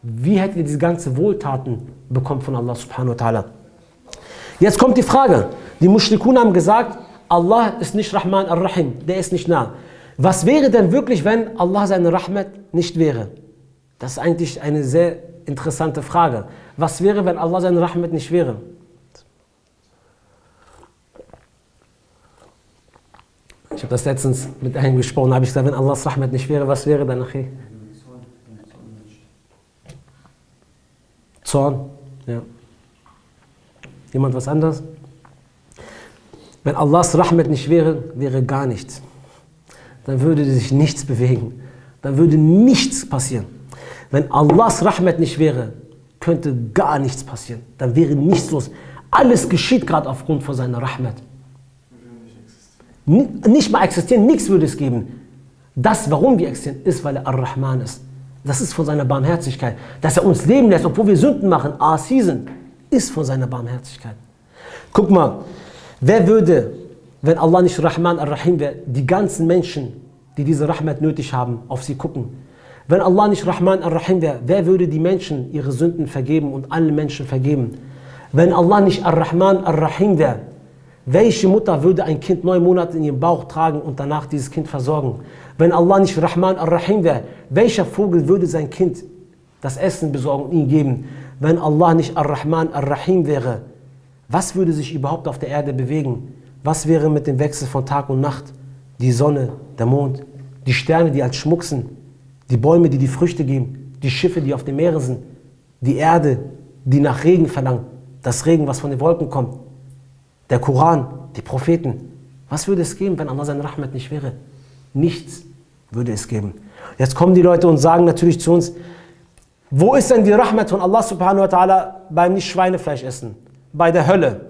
wie hättet ihr diese ganzen Wohltaten bekommen von Allah subhanahu wa ta'ala? Jetzt kommt die Frage. Die Mushrikun haben gesagt, Allah ist nicht Rahman Ar-Rahim, der ist nicht nah. Was wäre denn wirklich, wenn Allah seine Rahmat nicht wäre? Das ist eigentlich eine sehr interessante Frage. Was wäre, wenn Allah seine Rahmat nicht wäre? Ich habe das letztens mit einem gesprochen, habe ich gesagt, wenn Allahs Rahmat nicht wäre, was wäre dann nachher? Zorn, ja. Jemand was anderes? Wenn Allahs Rahmat nicht wäre, wäre gar nichts. Dann würde sich nichts bewegen. Dann würde nichts passieren. Wenn Allahs Rahmat nicht wäre, könnte gar nichts passieren. Dann wäre nichts los. Alles geschieht gerade aufgrund von seiner Rahmat. Nicht mal existieren, nichts würde es geben. Das, warum wir existieren, ist, weil er Ar-Rahman ist. Das ist von seiner Barmherzigkeit. Dass er uns leben lässt, obwohl wir Sünden machen, Asi sind, ist von seiner Barmherzigkeit. Guck mal, wer würde, wenn Allah nicht Rahman Ar-Rahim wäre, die ganzen Menschen, die diese Rahmat nötig haben, auf sie gucken? Wenn Allah nicht Rahman Ar-Rahim wäre, wer würde die Menschen ihre Sünden vergeben und allen Menschen vergeben? Wenn Allah nicht Ar-Rahman Ar-Rahim wäre, welche Mutter würde ein Kind 9 Monate in ihrem Bauch tragen und danach dieses Kind versorgen? Wenn Allah nicht Rahman Ar-Rahim wäre, welcher Vogel würde sein Kind das Essen besorgen und ihm geben? Wenn Allah nicht Ar-Rahman Ar-Rahim wäre, was würde sich überhaupt auf der Erde bewegen? Was wäre mit dem Wechsel von Tag und Nacht? Die Sonne, der Mond, die Sterne, die als schmucksen, die Bäume, die die Früchte geben, die Schiffe, die auf den Meeren sind, die Erde, die nach Regen verlangt, das Regen, was von den Wolken kommt, der Koran, die Propheten. Was würde es geben, wenn Allah sein Rahmat nicht wäre? Nichts würde es geben. Jetzt kommen die Leute und sagen natürlich zu uns, wo ist denn die Rahmat von Allah subhanahu wa ta'ala beim nicht Schweinefleisch essen? Bei der Hölle.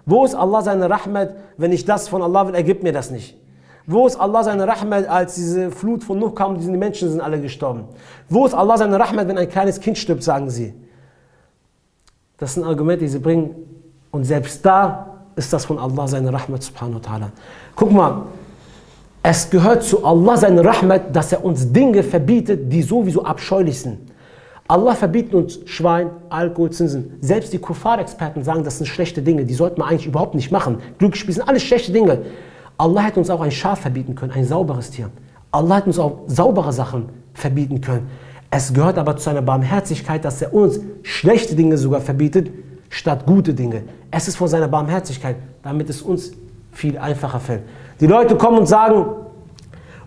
Wo ist Allah seine Rahmat, wenn ich das von Allah will, er gibt mir das nicht? Wo ist Allah seine Rahmat, als diese Flut von Nuh kam, diese Menschen sind alle gestorben? Wo ist Allah seine Rahmat, wenn ein kleines Kind stirbt, sagen sie? Das sind Argumente, die sie bringen. Und selbst da ist das von Allah seine Rahmat subhanahu wa ta'ala. Guck mal, Es gehört zu Allah seine Rahmat, dass er uns Dinge verbietet, die sowieso abscheulich sind. Allah verbietet uns Schwein, Alkohol, Zinsen. Selbst die Kuffar-Experten sagen, das sind schlechte Dinge, die sollten wir eigentlich überhaupt nicht machen. Glücksspiel sind alles schlechte Dinge. Allah hätte uns auch ein Schaf verbieten können, ein sauberes Tier. Allah hätte uns auch saubere Sachen verbieten können. Es gehört aber zu seiner Barmherzigkeit, dass er uns schlechte Dinge sogar verbietet, statt gute Dinge. Es ist von seiner Barmherzigkeit, damit es uns viel einfacher fällt. Die Leute kommen und sagen,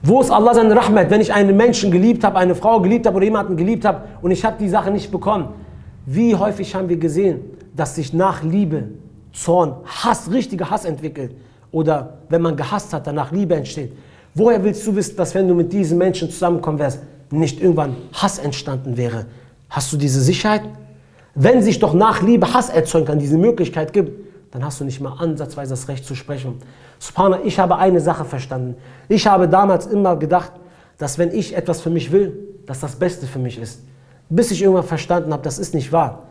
wo ist Allah seine Rahmat, wenn ich einen Menschen geliebt habe, eine Frau geliebt habe oder jemanden geliebt habe und ich habe die Sache nicht bekommen. Wie häufig haben wir gesehen, dass sich nach Liebe, Zorn, Hass, richtiger Hass entwickelt. Oder wenn man gehasst hat, danach Liebe entsteht. Woher willst du wissen, dass wenn du mit diesen Menschen zusammenkommen wärst, nicht irgendwann Hass entstanden wäre? Hast du diese Sicherheit? Wenn sich doch nach Liebe Hass erzeugen kann, diese Möglichkeit gibt, dann hast du nicht mal ansatzweise das Recht zu sprechen. Subhanallah, ich habe eine Sache verstanden. Ich habe damals immer gedacht, dass wenn ich etwas für mich will, dass das Beste für mich ist. Bis ich irgendwann verstanden habe, das ist nicht wahr.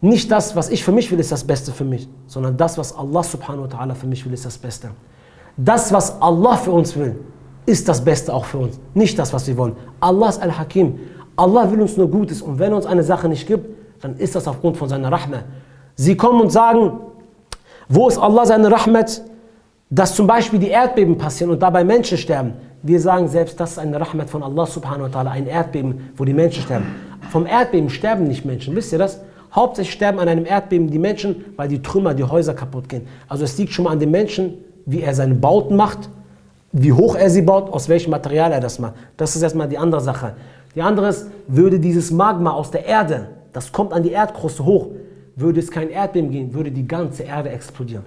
Nicht das, was ich für mich will, ist das Beste für mich, sondern das, was Allah subhanahu wa ta'ala für mich will, ist das Beste. Das, was Allah für uns will, ist das Beste auch für uns. Nicht das, was wir wollen. Allah ist Al-Hakim. Allah will uns nur Gutes. Und wenn er uns eine Sache nicht gibt, dann ist das aufgrund von seiner Rahmah. Sie kommen und sagen, wo ist Allah seine Rahmat, dass zum Beispiel die Erdbeben passieren und dabei Menschen sterben. Wir sagen selbst, das ist eine Rahmat von Allah subhanahu wa ta'ala, ein Erdbeben, wo die Menschen sterben. Vom Erdbeben sterben nicht Menschen, wisst ihr das? Hauptsächlich sterben an einem Erdbeben die Menschen, weil die Trümmer, die Häuser kaputt gehen. Also es liegt schon mal an dem Menschen, wie er seine Bauten macht, wie hoch er sie baut, aus welchem Material er das macht. Das ist erstmal die andere Sache. Die andere ist, würde dieses Magma aus der Erde, das kommt an die Erdkruste hoch, würde es kein Erdbeben gehen, würde die ganze Erde explodieren.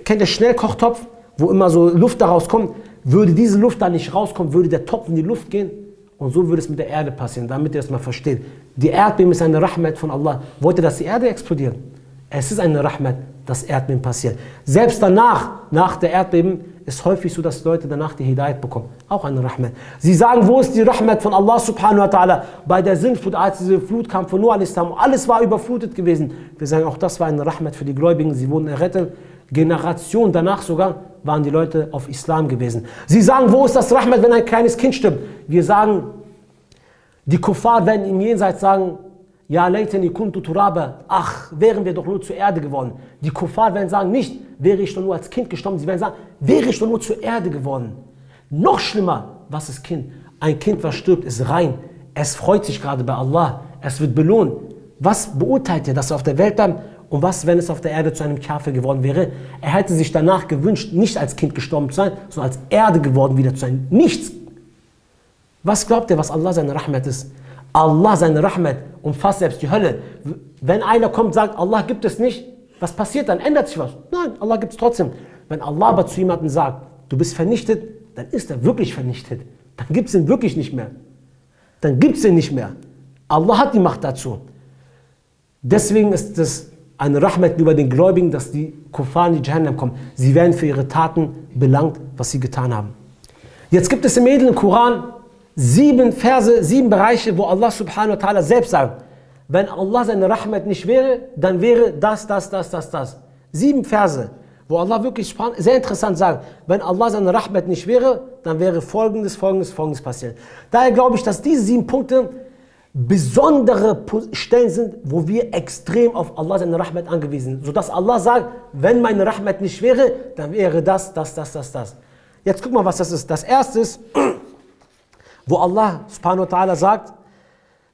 Kennt ihr Schnellkochtopf, wo immer so Luft daraus kommt? Würde diese Luft da nicht rauskommen, würde der Topf in die Luft gehen? Und so würde es mit der Erde passieren, damit ihr das mal versteht. Die Erdbeben ist eine Rahmat von Allah. Wollt ihr, dass die Erde explodiert? Es ist eine Rahmat, dass Erdbeben passiert. Selbst danach, nach der Erdbeben, ist häufig so, dass Leute danach die Hidayat bekommen. Auch eine Rahmat. Sie sagen, wo ist die Rahmat von Allah subhanahu wa ta'ala? Bei der Sintflut, als diese Flut kam von Nuh a.s. alles war überflutet gewesen. Wir sagen, auch das war eine Rahmat für die Gläubigen. Sie wurden errettet. Generationen danach sogar waren die Leute auf Islam gewesen. Sie sagen, wo ist das Rahmat, wenn ein kleines Kind stirbt? Wir sagen, die Kuffar werden im Jenseits sagen, ja, laytani kuntu turaba, ach, wären wir doch nur zur Erde geworden. Die Kuffar werden sagen, nicht, wäre ich doch nur als Kind gestorben. Sie werden sagen, wäre ich doch nur zur Erde geworden. Noch schlimmer, was ist Kind? Ein Kind, was stirbt, ist rein. Es freut sich gerade bei Allah. Es wird belohnt. Was beurteilt ihr, dass er auf der Welt bleibt? Und was, wenn es auf der Erde zu einem Kafir geworden wäre? Er hätte sich danach gewünscht, nicht als Kind gestorben zu sein, sondern als Erde geworden wieder zu sein. Nichts. Was glaubt ihr, was Allah seine Rahmat ist? Allah seine Rahmat umfasst selbst die Hölle. Wenn einer kommt und sagt, Allah gibt es nicht, was passiert dann? Ändert sich was? Nein, Allah gibt es trotzdem. Wenn Allah aber zu jemandem sagt, du bist vernichtet, dann ist er wirklich vernichtet. Dann gibt es ihn wirklich nicht mehr. Dann gibt es ihn nicht mehr. Allah hat die Macht dazu. Deswegen ist es eine Rahmat über den Gläubigen, dass die Kuffar in die Jahannam kommen. Sie werden für ihre Taten belangt, was sie getan haben. Jetzt gibt es im edlen Koran 7 Verse, 7 Bereiche, wo Allah subhanahu wa ta'ala selbst sagt, wenn Allah seine Rahmat nicht wäre, dann wäre das. 7 Verse, wo Allah wirklich sehr interessant sagt, wenn Allah seine Rahmat nicht wäre, dann wäre Folgendes passiert. Daher glaube ich, dass diese 7 Punkte besondere Stellen sind, wo wir extrem auf Allah seine Rahmat angewiesen sind. Sodass Allah sagt, wenn meine Rahmat nicht wäre, dann wäre das. Jetzt guck mal, was das ist. Das erste ist, wo Allah subhanahu wa ta'ala sagt,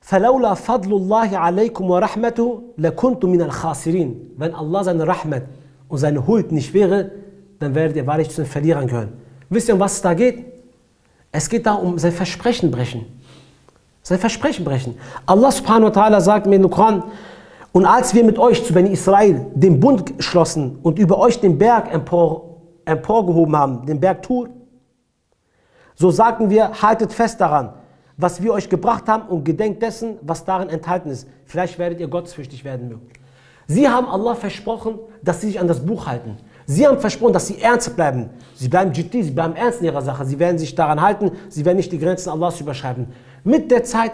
فَلَوْلَا فَضْلُ اللَّهِ عَلَيْكُمْ وَرَحْمَتُهُ لَكُنْتُ مِنَ الْخَاسِرِينَ. Wenn Allah seine Rahmat und seine Huld nicht wäre, dann werdet ihr wahrlich zu den Verlierern gehören. Wisst ihr, um was es da geht? Es geht da um sein Versprechen brechen. Sein Versprechen brechen. Allah subhanahu wa ta'ala sagt mir in dem Koran, und als wir mit euch zu Bani Israel den Bund schlossen und über euch den Berg emporgehoben haben, den Berg Tur, so sagten wir, haltet fest daran, was wir euch gebracht haben und gedenkt dessen, was darin enthalten ist. Vielleicht werdet ihr gottesfürchtig werden mögen. Sie haben Allah versprochen, dass sie sich an das Buch halten. Sie haben versprochen, dass sie ernst bleiben. Sie bleiben jiddi, sie bleiben ernst in ihrer Sache. Sie werden sich daran halten, sie werden nicht die Grenzen Allahs überschreiten. Mit der Zeit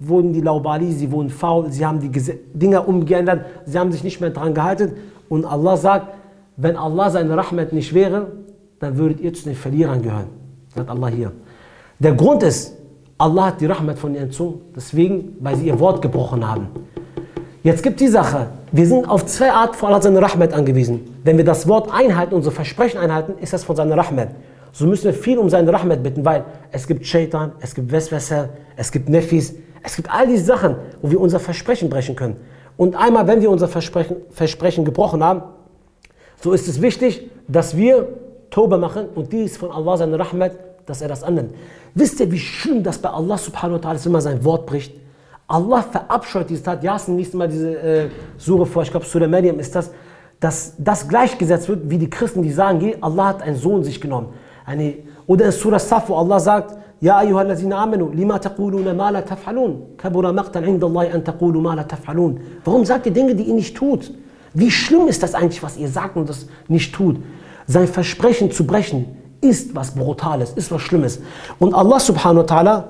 wurden die Laubali, sie wurden faul, sie haben die Dinger umgeändert, sie haben sich nicht mehr daran gehalten. Und Allah sagt, wenn Allah seine Rahmat nicht wäre, dann würdet ihr zu den Verlierern gehören. sagt Allah hier. Der Grund ist, Allah hat die Rahmat von ihnen entzogen, deswegen, weil sie ihr Wort gebrochen haben. Jetzt gibt die Sache, wir sind auf zwei Arten von Allah seine Rahmat angewiesen. Wenn wir das Wort einhalten, unsere Versprechen einhalten, ist das von seiner Rahmat. So müssen wir viel um seine Rahmat bitten, weil es gibt Shaitan, es gibt Weswasser, es gibt Nefis, es gibt all diese Sachen, wo wir unser Versprechen brechen können. Und einmal, wenn wir unser Versprechen gebrochen haben, so ist es wichtig, dass wir Tauba machen und dies von Allah seine Rahmat, dass er das annimmt. Wisst ihr, wie schlimm das bei Allah subhanahu wa ta'ala ist, wenn man sein Wort bricht? Allah verabscheut diese Tat. Yasin liest mal diese Sure vor, ich glaube Surah Maryam ist das, dass das gleichgesetzt wird, wie die Christen, die sagen, Allah hat einen Sohn sich genommen. Oder in Surah Saf, wo Allah sagt, Ja ayyuhallazina amanu, lima taquluna ma la taf'alun, kabura maqtan inda Allahi an taqulu ma la taf'alun. Warum sagt ihr Dinge, die ihr nicht tut? Wie schlimm ist das eigentlich, was ihr sagt und das nicht tut? Sein Versprechen zu brechen ist was Brutales, ist was Schlimmes. Und Allah subhanahu wa ta'ala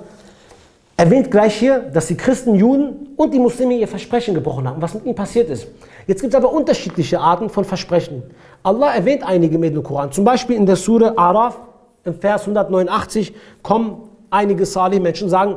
erwähnt gleich hier, dass die Christen, Juden und die Muslime ihr Versprechen gebrochen haben, was mit ihnen passiert ist. Jetzt gibt es aber unterschiedliche Arten von Versprechen. Allah erwähnt einige mit dem Koran. Zum Beispiel in der Surah Araf, im Vers 189, kommen einige Salih-Menschen und sagen,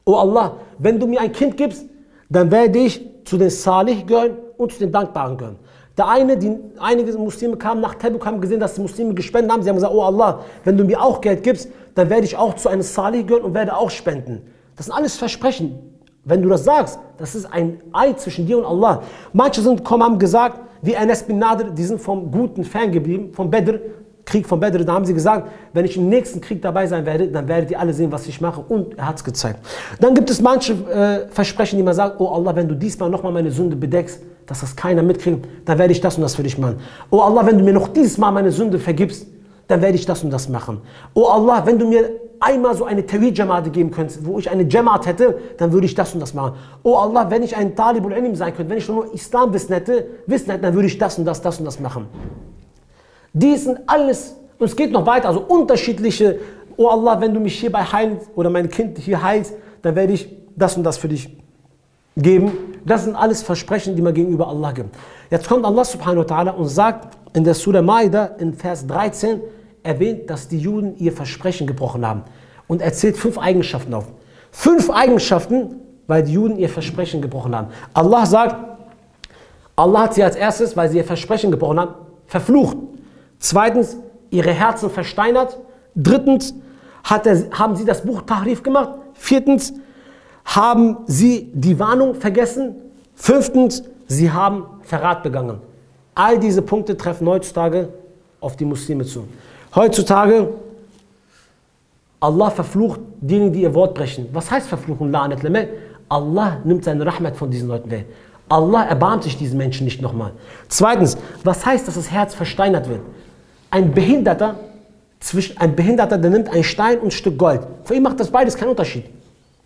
oh Allah, wenn du mir ein Kind gibst, dann werde ich zu den Salih gehören und zu den Dankbaren gehören. Einige Muslime kamen nach Tabuk, haben gesehen, dass die Muslime gespendet haben. Sie haben gesagt, oh Allah, wenn du mir auch Geld gibst, dann werde ich auch zu einem Salih gehören und werde auch spenden. Das sind alles Versprechen. Wenn du das sagst, das ist ein Eid zwischen dir und Allah. Manche haben gesagt, wie Anas bin Nadir, die sind vom Guten ferngeblieben, vom Badr, Krieg von Badr, da haben sie gesagt, wenn ich im nächsten Krieg dabei sein werde, dann werdet ihr alle sehen, was ich mache. Und er hat es gezeigt. Dann gibt es manche Versprechen, die man sagt, oh Allah, wenn du diesmal nochmal meine Sünde bedeckst, dass das keiner mitkriegt, dann werde ich das und das für dich machen. Oh Allah, wenn du mir noch dieses Mal meine Sünde vergibst, dann werde ich das und das machen. Oh Allah, wenn du mir einmal so eine Tawhid-Jamaat geben könntest, wo ich eine Jamaat hätte, dann würde ich das und das machen. Oh Allah, wenn ich ein Talibul Ilm sein könnte, wenn ich nur Islam-Wissen hätte, dann würde ich das und das machen. Dies sind alles, und es geht noch weiter, also unterschiedliche, oh Allah, wenn du mich hierbei heilst oder mein Kind hier heilst, dann werde ich das und das für dich geben. Das sind alles Versprechen, die man gegenüber Allah gibt. Jetzt kommt Allah subhanahu wa ta'ala und sagt in der Surah Ma'idah in Vers 13, erwähnt, dass die Juden ihr Versprechen gebrochen haben und erzählt 5 Eigenschaften auf. 5 Eigenschaften, weil die Juden ihr Versprechen gebrochen haben. Allah sagt, Allah hat sie als erstes, weil sie ihr Versprechen gebrochen haben, verflucht. Zweitens, ihre Herzen versteinert. Drittens, haben sie das Buch Tahrif gemacht. Viertens, haben sie die Warnung vergessen. Fünftens, sie haben Verrat begangen. All diese Punkte treffen heutzutage auf die Muslime zu. Heutzutage, Allah verflucht diejenigen, die ihr Wort brechen. Was heißt verfluchen? Allah nimmt seine Rahmat von diesen Leuten weg. Allah erbarmt sich diesen Menschen nicht nochmal. Zweitens, was heißt, dass das Herz versteinert wird? Ein Behinderter, der nimmt einen Stein und ein Stück Gold. Für ihn macht das beides keinen Unterschied.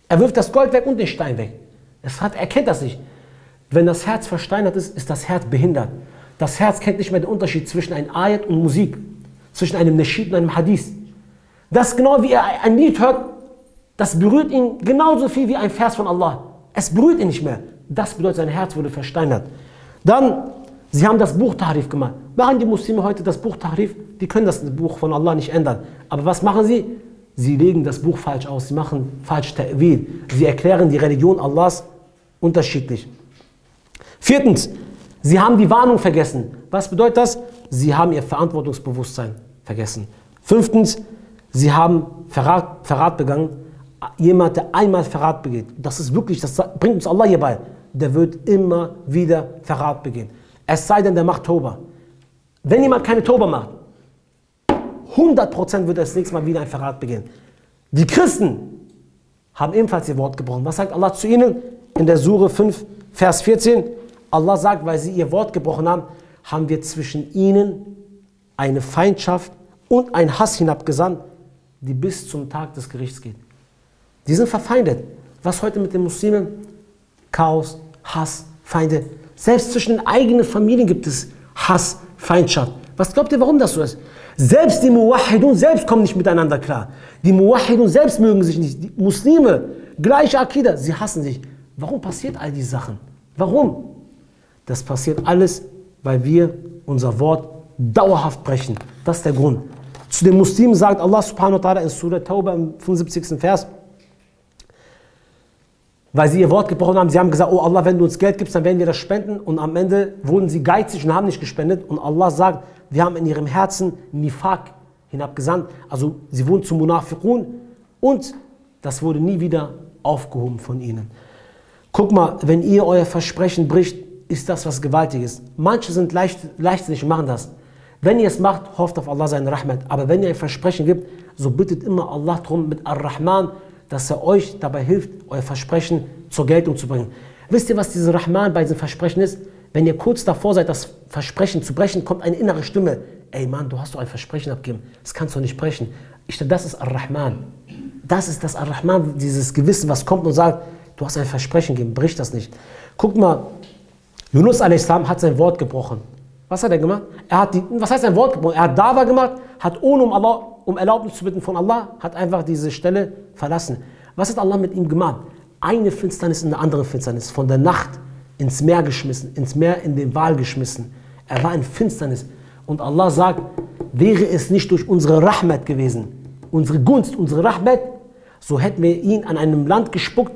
Er wirft das Gold weg und den Stein weg. Er kennt das nicht. Wenn das Herz versteinert ist, ist das Herz behindert. Das Herz kennt nicht mehr den Unterschied zwischen einem Ayat und Musik, zwischen einem Nashid und einem Hadith. Das ist genau wie er ein Lied hört, das berührt ihn genauso viel wie ein Vers von Allah. Es berührt ihn nicht mehr. Das bedeutet, sein Herz wurde versteinert. Dann, sie haben das Buch Tahrif gemacht. Machen die Muslime heute das Buch Tahrif? Die können das Buch von Allah nicht ändern. Aber was machen sie? Sie legen das Buch falsch aus. Sie machen falsch Ta'wil. Sie erklären die Religion Allahs unterschiedlich. Viertens, sie haben die Warnung vergessen. Was bedeutet das? Sie haben ihr Verantwortungsbewusstsein vergessen. Fünftens, sie haben Verrat begangen. Jemand, der einmal Verrat begeht, das ist wirklich, das bringt uns Allah hierbei, der wird immer wieder Verrat begehen. Es sei denn, der macht Tauba. Wenn jemand keine Tauba macht, 100% wird er das nächste Mal wieder ein Verrat begehen. Die Christen haben ebenfalls ihr Wort gebrochen. Was sagt Allah zu ihnen? In der Sure 5, Vers 14. Allah sagt, weil sie ihr Wort gebrochen haben, haben wir zwischen ihnen eine Feindschaft und einen Hass hinabgesandt, die bis zum Tag des Gerichts geht. Die sind verfeindet. Was heute mit den Muslimen? Chaos, Hass, Feinde. Selbst zwischen den eigenen Familien gibt es Hass, Feindschaft. Was glaubt ihr, warum das so ist? Selbst die Muwahhidun selbst kommen nicht miteinander klar. Die Muwahhidun selbst mögen sich nicht. Die Muslime, gleiche Akida, sie hassen sich. Warum passiert all diese Sachen? Warum? Das passiert alles, weil wir unser Wort dauerhaft brechen. Das ist der Grund. Zu den Muslimen sagt Allah subhanahu wa ta'ala in Surah Tauba im 75. Vers, weil sie ihr Wort gebrochen haben, sie haben gesagt, oh Allah, wenn du uns Geld gibst, dann werden wir das spenden. Und am Ende wurden sie geizig und haben nicht gespendet. Und Allah sagt, wir haben in ihrem Herzen Nifaq hinabgesandt. Also sie wurden zu Munafiqun und das wurde nie wieder aufgehoben von ihnen. Guck mal, wenn ihr euer Versprechen bricht, ist das was Gewaltiges. Manche sind leichtsinnig und machen das. Wenn ihr es macht, hofft auf Allah seinen Rahmat. Aber wenn ihr ein Versprechen gibt, so bittet immer Allah darum mit Ar-Rahman, dass er euch dabei hilft, euer Versprechen zur Geltung zu bringen. Wisst ihr, was dieser Rahman bei diesem Versprechen ist? Wenn ihr kurz davor seid, das Versprechen zu brechen, kommt eine innere Stimme. Ey Mann, du hast doch ein Versprechen abgegeben. Das kannst du nicht brechen. Das ist Ar-Rahman. Das ist das Ar-Rahman, dieses Gewissen, was kommt und sagt, du hast ein Versprechen gegeben, brich das nicht. Guckt mal, Yunus a.s. hat sein Wort gebrochen. Was hat er gemacht? Was heißt sein Wort gebrochen? Er hat Dawa gemacht, hat ohne um Erlaubnis zu bitten von Allah, hat einfach diese Stelle verlassen. Was hat Allah mit ihm gemacht? Eine Finsternis in eine andere Finsternis. Von der Nacht ins Meer geschmissen, ins Meer in den Wal geschmissen. Er war in Finsternis. Und Allah sagt, wäre es nicht durch unsere Rahmat gewesen, unsere Gunst, unsere Rahmat, so hätten wir ihn an einem Land gespuckt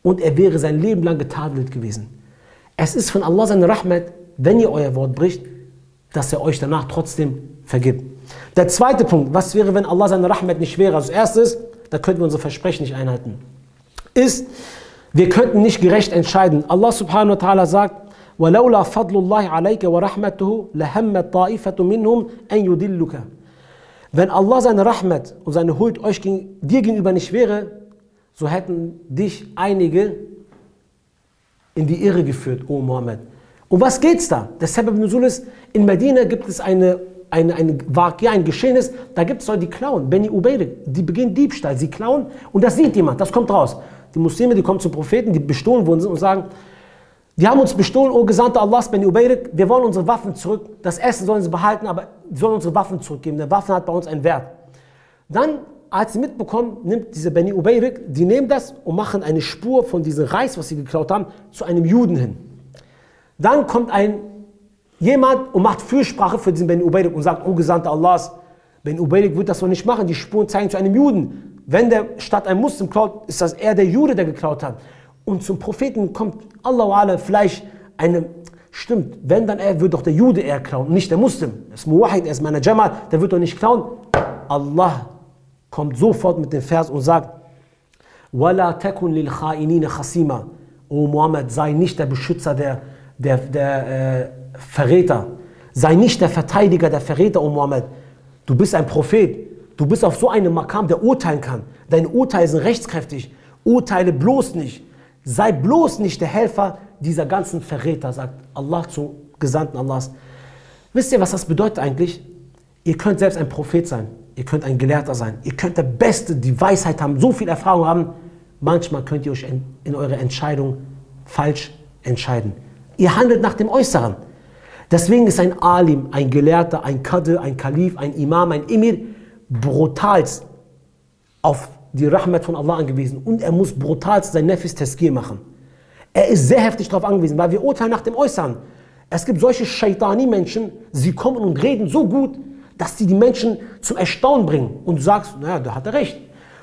und er wäre sein Leben lang getadelt gewesen. Es ist von Allah seine Rahmat, wenn ihr euer Wort bricht, dass er euch danach trotzdem vergibt. Der zweite Punkt, was wäre, wenn Allah seine Rahmat nicht wäre? Also erstes, da könnten wir unsere Versprechen nicht einhalten, ist, wir könnten nicht gerecht entscheiden. Allah subhanahu wa ta'ala sagt, وَلَوْلَا فَضْلُ اللَّهِ عَلَيْكَ وَرَحْمَتُهُ لَهَمَّتْ طَائِفَةٌ مِّنْهُمْ أَنْ يُضِلُّكَ. Wenn Allah seine Rahmat und seine Huld dir gegenüber nicht wäre, so hätten dich einige in die Irre geführt, O Muhammad. Um was geht's da? Der Sabab Nuzul ist, in Medina gibt es ein Geschehnis, da gibt es Leute, die klauen. Beni Ubayrik, die beginnen Diebstahl, sie klauen und das sieht jemand, das kommt raus. Die Muslime, die kommen zu Propheten, die bestohlen worden sind und sagen, die haben uns bestohlen, O Gesandter Allahs, Beni Ubayrik, wir wollen unsere Waffen zurück, das Essen sollen sie behalten, aber sie sollen unsere Waffen zurückgeben, denn Waffen hat bei uns einen Wert. Dann, als sie mitbekommen, nimmt diese Beni Ubayrik, die nehmen das und machen eine Spur von diesem Reis, was sie geklaut haben, zu einem Juden hin. Dann kommt jemand und macht Fürsprache für diesen Beni Ubayrik und sagt, O Gesandter Allahs, Beni Ubayrik wird das doch nicht machen, die Spuren zeigen zu einem Juden. Wenn der statt ein Muslim klaut, ist das eher der Jude, der geklaut hat. Und zum Propheten kommt Allah vielleicht stimmt, wenn dann wird doch der Jude eher klauen, nicht der Muslim. Das ist Muwahid, er ist meiner Jamaat, der wird doch nicht klauen. Allah kommt sofort mit dem Vers und sagt, وَلَا تَكُنْ لِلْخَائِنِينَ خَصِيمًا. O Muhammad, sei nicht der Beschützer der Verräter. Sei nicht der Verteidiger der Verräter, O Muhammad. Du bist ein Prophet. Du bist auf so einem Makam, der urteilen kann. Deine Urteile sind rechtskräftig. Urteile bloß nicht. Sei bloß nicht der Helfer dieser ganzen Verräter, sagt Allah zu Gesandten Allahs. Wisst ihr, was das bedeutet eigentlich? Ihr könnt selbst ein Prophet sein. Ihr könnt ein Gelehrter sein. Ihr könnt der Beste, die Weisheit haben, so viel Erfahrung haben. Manchmal könnt ihr euch in eurer Entscheidung falsch entscheiden. Ihr handelt nach dem Äußeren. Deswegen ist ein Alim, ein Gelehrter, ein Qadr, ein Kalif, ein Imam, ein Emir brutalst auf die Rahmat von Allah angewiesen. Und er muss brutalst sein Nefis Tazkir machen. Er ist sehr heftig darauf angewiesen, weil wir urteilen nach dem Äußeren. Es gibt solche Shaitani-Menschen, sie kommen und reden so gut, dass sie die Menschen zum Erstaunen bringen. Und du sagst, naja, da hat er recht.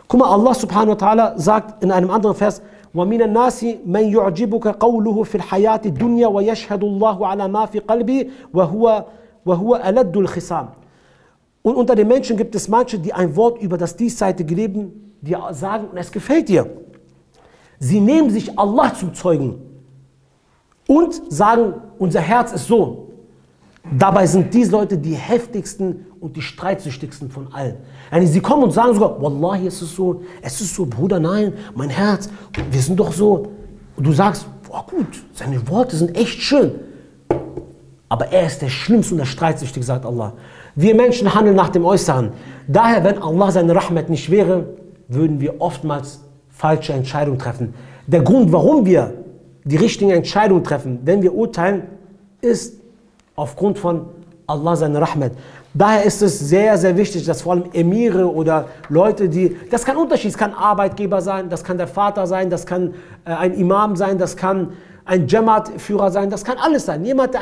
Guck mal, Allah subhanahu wa ta'ala sagt in einem anderen Vers, وَمِنَ النَّاسِ مَنْ يُعْجِبُكَ قَوْلُهُ فِي الْحَيَاةِ الدُّنْيَا وَيَشْهَدُ اللَّهُ عَلَى مَا فِي قَلْبِهِ وَهُوَ أَلَدُّ الْخِصَامِ. Und unter den Menschen gibt es manche, die ein Wort über das diesseitige Leben dir sagen und es gefällt dir. Sie nehmen sich Allah zum Zeugen und sagen, unser Herz ist so. Dabei sind diese Leute die heftigsten und die streitsüchtigsten von allen. Also sie kommen und sagen sogar, Wallahi, es ist so, Bruder, nein, mein Herz, wir sind doch so. Und du sagst, boah gut, seine Worte sind echt schön. Aber er ist der Schlimmste und der Streitsüchtige, sagt Allah. Wir Menschen handeln nach dem Äußeren. Daher, wenn Allah seine Rahmat nicht wäre, würden wir oftmals falsche Entscheidungen treffen. Der Grund, warum wir die richtigen Entscheidungen treffen, wenn wir urteilen, ist aufgrund von Allah seine Rahmat. Daher ist es sehr, sehr wichtig, dass vor allem Emire oder Leute, das kann Unterschied, das kann Arbeitgeber sein, das kann der Vater sein, das kann ein Imam sein, das kann ein Jamaat-Führer sein, das kann alles sein. Jemand, der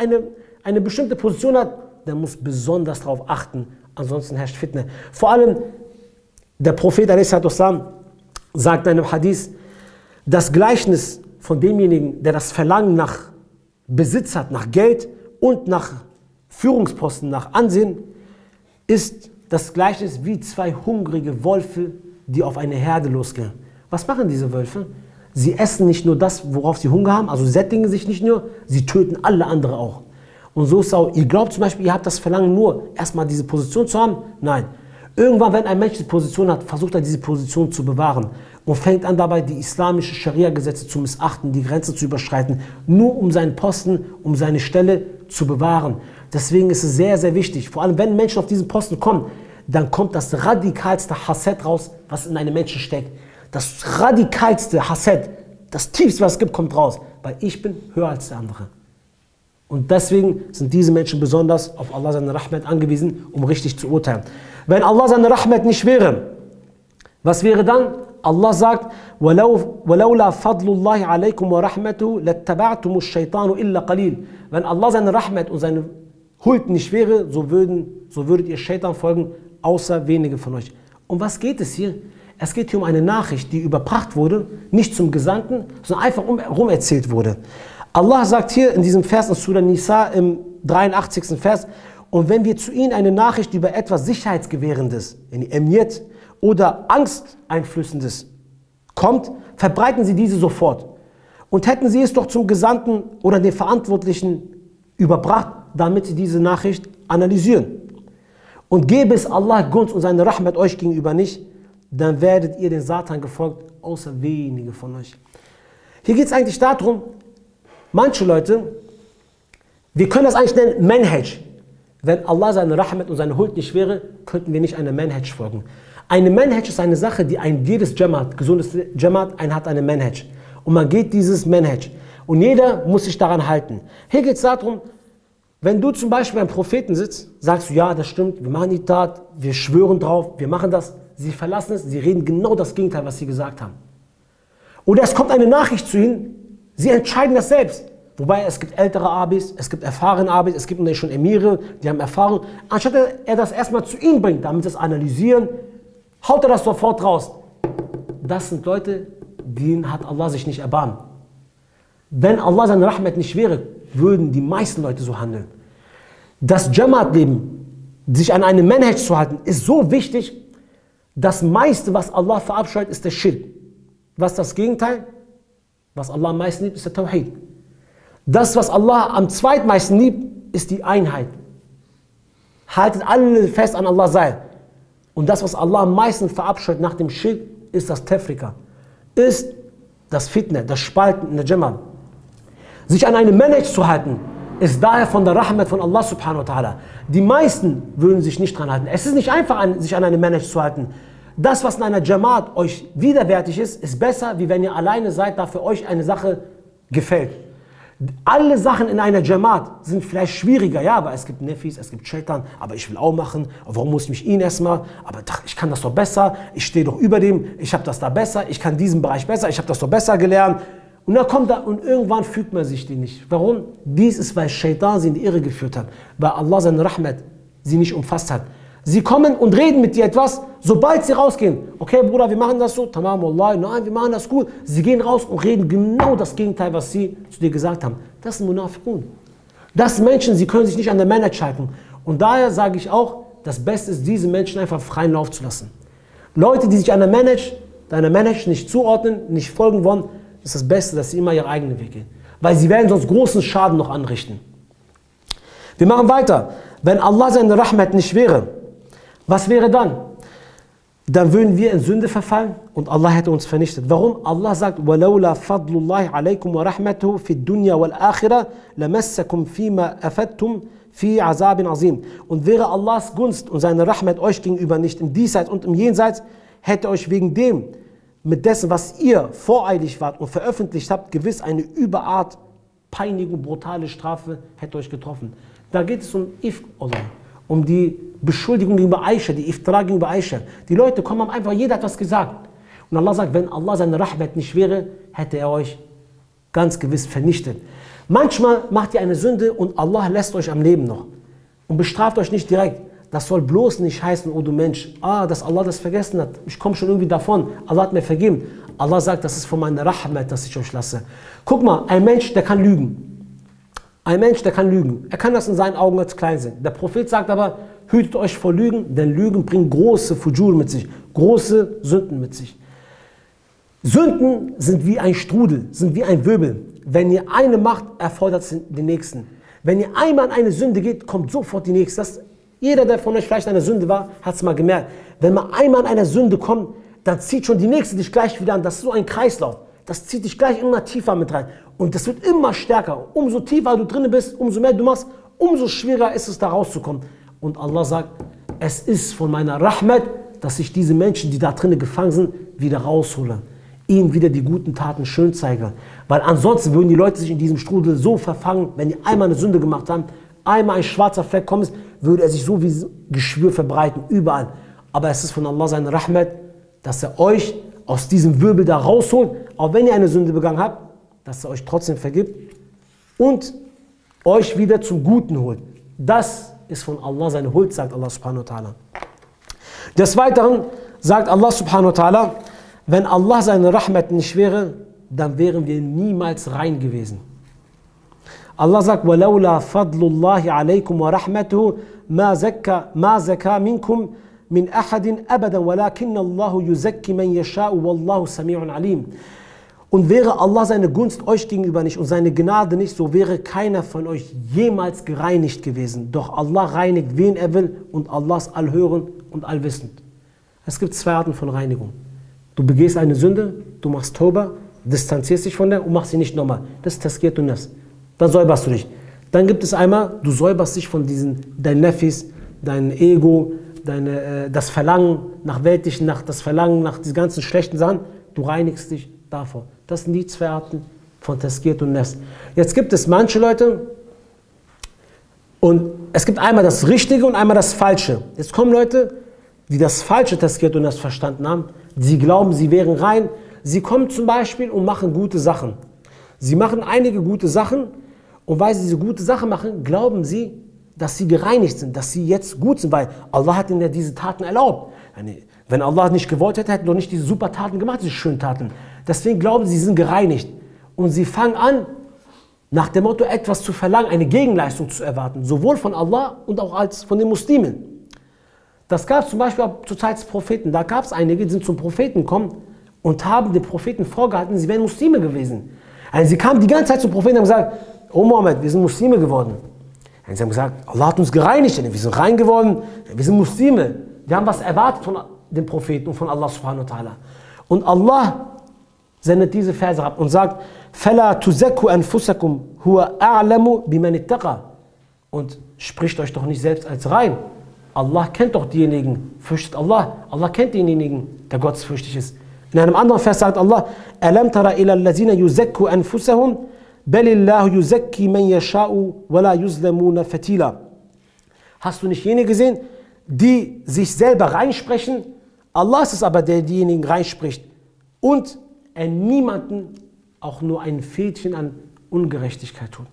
eine bestimmte Position hat, der muss besonders darauf achten, ansonsten herrscht Fitne. Vor allem, der Prophet a.s. sagt in einem Hadith, das Gleichnis von demjenigen, der das Verlangen nach Besitz hat, nach Geld und nach Führungsposten, nach Ansehen, ist das Gleichnis wie zwei hungrige Wölfe, die auf eine Herde losgehen. Was machen diese Wölfe? Sie essen nicht nur das, worauf sie Hunger haben, also sättigen sich nicht nur, sie töten alle anderen auch. Und so ist es auch, ihr glaubt zum Beispiel, ihr habt das Verlangen nur, erstmal diese Position zu haben? Nein. Irgendwann, wenn ein Mensch diese Position hat, versucht er diese Position zu bewahren und fängt an dabei, die islamischen Scharia-Gesetze zu missachten, die Grenze zu überschreiten, nur um seinen Posten, um seine Stelle zu bewahren. Deswegen ist es sehr, sehr wichtig, vor allem wenn Menschen auf diesen Posten kommen, dann kommt das radikalste Hassad raus, was in einem Menschen steckt. Das radikalste Hassad, das tiefste, was es gibt, kommt raus, weil ich bin höher als der andere. Und deswegen sind diese Menschen besonders auf Allah seine Rahmat angewiesen, um richtig zu urteilen. Wenn Allah seine Rahmat nicht wäre, was wäre dann? Allah sagt, وَلَوْلَا فَضْلُ اللَّهِ عَلَيْكُمْ وَرَحْمَتُهُ لَاتَّبَعْتُمُ الشَّيْطَانُ إِلَّا قَلِيلٌ. Wenn Allah seine Rahmat und seine Huld nicht wäre, so würdet ihr Shaitan folgen, außer wenige von euch. Um was geht es hier? Es geht hier um eine Nachricht, die überbracht wurde, nicht zum Gesandten, sondern einfach rumerzählt wurde. Allah sagt hier in diesem Vers in Surah Nisa im 83. Vers, und wenn wir zu ihnen eine Nachricht über etwas Sicherheitsgewährendes, Emniyet oder Angsteinflößendes kommt, verbreiten sie diese sofort. Und hätten sie es doch zum Gesandten oder den Verantwortlichen überbracht, damit sie diese Nachricht analysieren. Und gäbe es Allah Gunst und seine Rahmat euch gegenüber nicht, dann werdet ihr den Satan gefolgt, außer wenige von euch. Hier geht es eigentlich darum, manche Leute, wir können das eigentlich nennen Manhaj. Wenn Allah seine Rahmat und seine Huld nicht wäre, könnten wir nicht einer Manhaj folgen. Eine Manhaj ist eine Sache, die jedes Jamaat, gesundes Jamaat, hat eine Manhaj. Und man geht dieses Manhaj. Und jeder muss sich daran halten. Hier geht es darum, wenn du zum Beispiel beim Propheten sitzt, sagst du, ja, das stimmt, wir machen die Tat, wir schwören drauf, wir machen das. Sie verlassen es, sie reden genau das Gegenteil, was sie gesagt haben. Oder es kommt eine Nachricht zu ihnen, sie entscheiden das selbst. Wobei es gibt ältere Abis, es gibt erfahrene Abis, es gibt schon Emire, die haben Erfahrung. Anstatt er das erstmal zu ihnen bringt, damit sie es analysieren, haut er das sofort raus. Das sind Leute, denen hat Allah sich nicht erbarmt. Wenn Allah seine Rahmat nicht wäre, würden die meisten Leute so handeln. Das Jamaat-Leben, sich an einem Manhaj zu halten, ist so wichtig. Das meiste, was Allah verabscheut, ist der Schirk. Was ist das Gegenteil? Was Allah am meisten liebt, ist der Tawhid. Das, was Allah am zweitmeisten liebt, ist die Einheit. Haltet alle fest an Allah Seil. Und das, was Allah am meisten verabscheut nach dem Schirk, ist das Tefrika. Ist das Fitne, das Spalten in der Jamaat. Sich an einem Manhaj zu halten, ist daher von der Rahmat von Allah subhanahu wa ta'ala. Die meisten würden sich nicht dran halten. Es ist nicht einfach, sich an einem Manhaj zu halten. Das, was in einer Jamaat euch widerwärtig ist, ist besser, wie wenn ihr alleine seid, da für euch eine Sache gefällt. Alle Sachen in einer Jamaat sind vielleicht schwieriger, ja, aber es gibt Nefis, es gibt Shaitan, aber ich will auch machen, warum muss ich mich ihn erstmal, aber ich kann das doch besser, ich stehe doch über dem, ich habe das da besser, ich kann diesen Bereich besser, ich habe das doch besser gelernt. Und dann kommt er und irgendwann fügt man sich die nicht. Warum? Dies ist, weil Shaitan sie in die Irre geführt hat, weil Allah seine Rahmat sie nicht umfasst hat. Sie kommen und reden mit dir etwas, sobald sie rausgehen. Okay, Bruder, wir machen das so. Tamam, Wallah, nein, wir machen das gut. Sie gehen raus und reden genau das Gegenteil, was sie zu dir gesagt haben. Das sind Munafiqun. Das sind Menschen, sie können sich nicht an der Manhaj halten. Und daher sage ich auch, das Beste ist, diese Menschen einfach freien Lauf zu lassen. Leute, die sich an der Manhaj nicht zuordnen, nicht folgen wollen, ist das Beste, dass sie immer ihren eigenen Weg gehen. Weil sie werden sonst großen Schaden noch anrichten. Wir machen weiter. Wenn Allah seine Rahmat nicht wäre, was wäre dann? Dann würden wir in Sünde verfallen und Allah hätte uns vernichtet. Warum? Allah sagt, وَلَوْلَا فَضْلُ اللَّهِ عَلَيْكُمْ وَرَحْمَتُهُ فِي الدُّنْيَا وَالْآخِرَةِ لَمَسَّكُمْ فِي مَا أَفَدْتُمْ فِي عَذَابٍ عَظِيمٍ. Und wäre Allahs Gunst und seine Rahmat euch gegenüber nicht im Diesseits und im Jenseits, hätte euch wegen dem, mit dessen, was ihr voreilig wart und veröffentlicht habt, gewiss eine Überart Peinigung, brutale Strafe hätte euch getroffen. Da geht es um Ifk, um die Beschuldigung gegenüber Aisha, die Iftira gegenüber Aisha. Die Leute kommen, haben einfach jeder etwas gesagt. Und Allah sagt, wenn Allah seine Rahmat nicht wäre, hätte er euch ganz gewiss vernichtet. Manchmal macht ihr eine Sünde und Allah lässt euch am Leben noch und bestraft euch nicht direkt. das soll bloß nicht heißen, oh du Mensch, dass Allah das vergessen hat, ich komme schon irgendwie davon, Allah hat mir vergeben. Allah sagt, das ist von meiner Rahmat, dass ich euch lasse. Guck mal, ein Mensch, der kann lügen. Ein Mensch, der kann lügen. Er kann das in seinen Augen als klein sehen. Der Prophet sagt aber, hütet euch vor Lügen, denn Lügen bringen große Fujur mit sich, große Sünden mit sich. Sünden sind wie ein Strudel, sind wie ein Wirbel. Wenn ihr eine macht, erfordert es den nächsten. Wenn ihr einmal an eine Sünde geht, kommt sofort die nächste. Jeder, der von euch vielleicht an einer Sünde war, hat es mal gemerkt. Wenn man einmal an eine Sünde kommt, dann zieht schon die nächste dich gleich wieder an. Das ist so ein Kreislauf. Das zieht dich gleich immer tiefer mit rein. Und das wird immer stärker. Umso tiefer du drin bist, umso mehr du machst, umso schwerer ist es, da rauszukommen. Und Allah sagt, es ist von meiner Rahmat, dass ich diese Menschen, die da drinnen gefangen sind, wieder raushole. Ihnen wieder die guten Taten schön zeige. Weil ansonsten würden die Leute sich in diesem Strudel so verfangen, wenn die einmal eine Sünde gemacht haben, einmal ein schwarzer Fleck kommt, würde er sich so wie Geschwür verbreiten, überall. Aber es ist von Allah seine Rahmat, dass er euch aus diesem Wirbel da rausholt, auch wenn ihr eine Sünde begangen habt, dass er euch trotzdem vergibt und euch wieder zum Guten holt. Das ist von Allah seine Huld, sagt Allah subhanahu wa ta'ala. Des Weiteren sagt Allah subhanahu wa ta'ala, wenn Allah seine Rahmat nicht wäre, dann wären wir niemals rein gewesen. Allah sagt, وَلَوْلَا فَضْلُ اللَّهِ عَلَيْكُمْ وَرَحْمَتُهُ مَا زَكَّى مِنْكُمْ مِنْ أَحَدٍ أَبَدًا وَلَكِنَّ اللَّهُ يُزَكِّي مَنْ يَشَاءُ وَاللَّهُ سَمِيعٌ عَلِيمٌ. Und wäre Allah seine Gunst euch gegenüber nicht und seine Gnade nicht, so wäre keiner von euch jemals gereinigt gewesen. Doch Allah reinigt, wen er will, und Allah ist allhörend und allwissend. Es gibt zwei Arten von Reinigung. Du begehst eine Sünde, du machst Tauba, distanzierst dich von der und machst sie nicht nochmal. Das ist Tazkiyatun Nafs. Dann säuberst du dich. Dann gibt es einmal, du säuberst dich von dein Nefis, dein Ego, das Verlangen nach Weltlichen, das Verlangen nach diesen ganzen schlechten Sachen. Du reinigst dich davor. Das sind die zwei Arten von Tazkiyatun Nafs. Jetzt gibt es manche Leute, und es gibt einmal das Richtige und einmal das Falsche. Jetzt kommen Leute, die das falsche Tazkiyatun Nafs verstanden haben. Sie glauben, sie wären rein. Sie kommen zum Beispiel und machen gute Sachen. Sie machen einige gute Sachen und weil sie diese gute Sachen machen, glauben sie, dass sie gereinigt sind, dass sie jetzt gut sind, weil Allah hat ihnen ja diese Taten erlaubt. Wenn Allah nicht gewollt hätte, hätten doch nicht diese super Taten gemacht, diese schönen Taten. Deswegen glauben sie, sie sind gereinigt. Und sie fangen an, nach dem Motto etwas zu verlangen, eine Gegenleistung zu erwarten, sowohl von Allah und auch als von den Muslimen. Das gab es zum Beispiel auch zur Zeit des Propheten. Da gab es einige, die sind zum Propheten gekommen und haben den Propheten vorgehalten, sie wären Muslime gewesen. Also sie kamen die ganze Zeit zum Propheten und haben gesagt, oh Mohammed, wir sind Muslime geworden. Und sie haben gesagt, Allah hat uns gereinigt, wir sind rein geworden, wir sind Muslime. Wir haben was erwartet von dem Propheten und von Allah subhanahu wa ta'ala. Und Allah sendet diese Verse ab und sagt, فَلَا تُزَكُّوا أَنفُسَكُمْ هُوَ أَعْلَمُ بِمَنِ اتَّقَى. Und spricht euch doch nicht selbst als rein. Allah kennt doch diejenigen, fürchtet Allah. Allah kennt denjenigen, der gottesfürchtig ist. In einem anderen Vers sagt Allah, أَلَمْ تَرَ إِلَى الَّذِينَ يُزَكُّوا أَنفُسَهُمْ بَلِ اللَّهُ يُزَكِّي مَنْ يَشَاءُ وَلَا يُظْلَمُونَ فَتِيلًا. Hast du nicht jene gesehen, die sich selber reinsprechen? Allah ist es aber, der diejenigen reinspricht und er niemanden auch nur ein Fädchen an Ungerechtigkeit tut.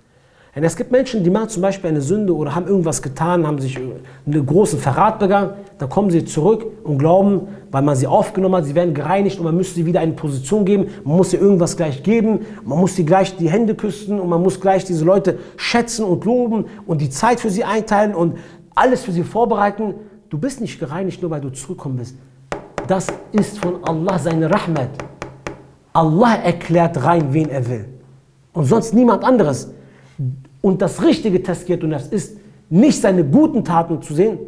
Denn es gibt Menschen, die machen zum Beispiel eine Sünde oder haben irgendwas getan, haben sich einen großen Verrat begangen, dann kommen sie zurück und glauben, weil man sie aufgenommen hat, sie werden gereinigt und man müsste sie wieder eine Position geben, man muss ihr irgendwas gleich geben, man muss sie gleich die Hände küssen und man muss gleich diese Leute schätzen und loben und die Zeit für sie einteilen und alles für sie vorbereiten. Du bist nicht gereinigt, nur weil du zurückgekommen bist. Das ist von Allah seine Rahmat. Allah erklärt rein, wen er will. Und sonst niemand anderes. Und das richtige Tazkiyatun Nafs ist, nicht seine guten Taten zu sehen,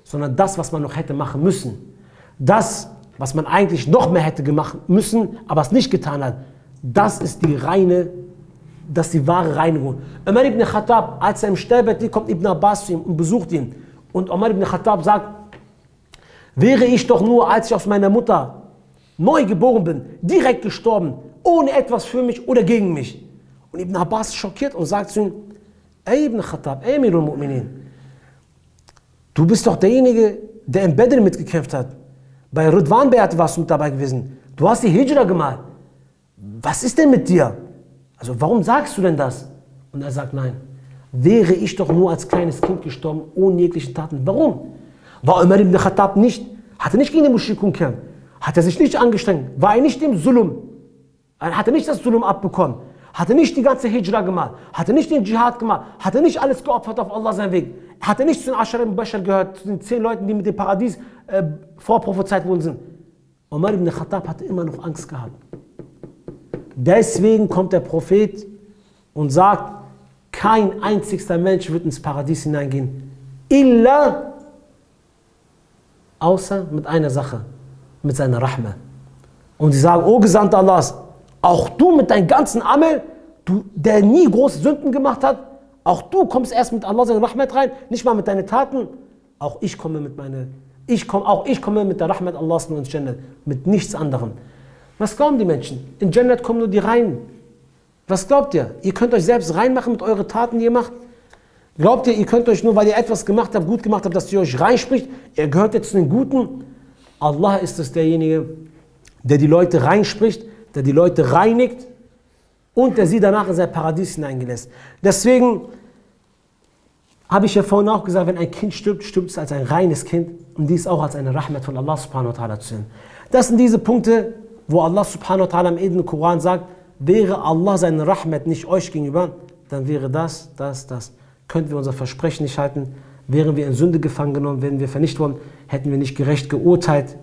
sondern das, was man noch hätte machen müssen. Das, was man eigentlich noch mehr hätte machen müssen, aber es nicht getan hat. Das ist die wahre Reinigung. Umar ibn Khattab, als er im Sterbebett liegt, kommt Ibn Abbas zu ihm und besucht ihn. Und Umar ibn Khattab sagt, wäre ich doch nur, als ich aus meiner Mutter neu geboren bin, direkt gestorben, ohne etwas für mich oder gegen mich. Und Ibn Abbas ist schockiert und sagt zu ihm, ey Ibn Khattab, ey Amirul Mu'minin, du bist doch derjenige, der im Badr mitgekämpft hat. Bei Ridwan Beat warst du mit dabei gewesen. Du hast die Hijra gemacht. Was ist denn mit dir? Also warum sagst du denn das? Und er sagt, nein, wäre ich doch nur als kleines Kind gestorben, ohne jegliche Taten. Warum? War Umar ibn Khattab nicht, hatte nicht gegen den Mushrikun kämpft, hat er sich nicht angestrengt, war er nicht im Zulum, hatte nicht das Zulum abbekommen, hatte nicht die ganze Hijra gemacht, hatte nicht den Dschihad gemacht, hatte nicht alles geopfert auf Allah seinen Weg, hatte nicht zu den Ashar ibn Bashar gehört, zu den 10 Leuten, die mit dem Paradies vorprophezeit worden sind. Umar ibn Khattab hatte immer noch Angst gehabt. Deswegen kommt der Prophet und sagt, kein einzigster Mensch wird ins Paradies hineingehen, illa, außer mit einer Sache, mit seiner Rahma. Und sie sagen, o Gesandter Allahs, auch du mit deinem ganzen Amal, du, der nie große Sünden gemacht hat, auch du kommst erst mit Allah seine Rahmat rein, nicht mal mit deinen Taten. Auch ich komme mit der Rahmat Allahs nur ins Jannat, mit nichts anderem. Was glauben die Menschen? In Jannat kommen nur die Reinen. Was glaubt ihr? Ihr könnt euch selbst reinmachen mit euren Taten, die ihr macht? Glaubt ihr, ihr könnt euch nur, weil ihr etwas gemacht habt, gut gemacht habt, dass ihr euch reinspricht, ihr gehört jetzt zu den Guten? Allah ist es derjenige, der die Leute reinspricht, der die Leute reinigt und der sie danach in sein Paradies hineingelässt. Deswegen habe ich ja vorhin auch gesagt, wenn ein Kind stirbt, stirbt es als ein reines Kind und dies auch als eine Rahmat von Allah subhanahu wa ta'ala zu sehen. Das sind diese Punkte, wo Allah subhanahu wa ta'ala im edlen Koran sagt, wäre Allah seine Rahmat nicht euch gegenüber, dann wäre das. Könnten wir unser Versprechen nicht halten, wären wir in Sünde gefangen genommen, wären wir vernichtet worden, hätten wir nicht gerecht geurteilt.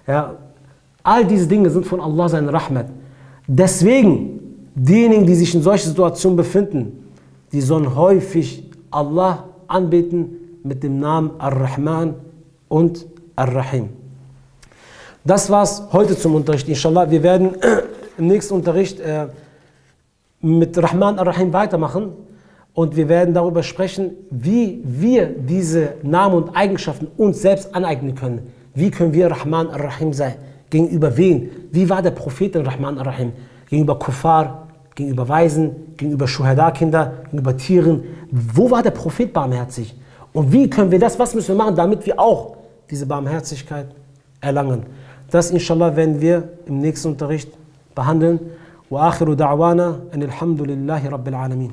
Ja, all diese Dinge sind von Allah seine Rahmat. Deswegen, diejenigen, die sich in solchen Situationen befinden, die sollen häufig Allah anbeten mit dem Namen Ar-Rahman und Ar-Rahim. Das war's heute zum Unterricht, inshallah. Wir werden im nächsten Unterricht mit Rahman Ar-Rahim weitermachen und wir werden darüber sprechen, wie wir diese Namen und Eigenschaften uns selbst aneignen können. Wie können wir Rahman Ar-Rahim sein? Gegenüber wen? Wie war der Prophet in Rahman Ar-Rahim? Gegenüber Kuffar, gegenüber Waisen, gegenüber Schuhada-Kinder, gegenüber Tieren. Wo war der Prophet barmherzig? Und wie können wir das, was müssen wir machen, damit wir auch diese Barmherzigkeit erlangen? Das inshallah werden wir im nächsten Unterricht behandeln. Wa akhiru da'wana anil hamdulillahi rabbil alamin.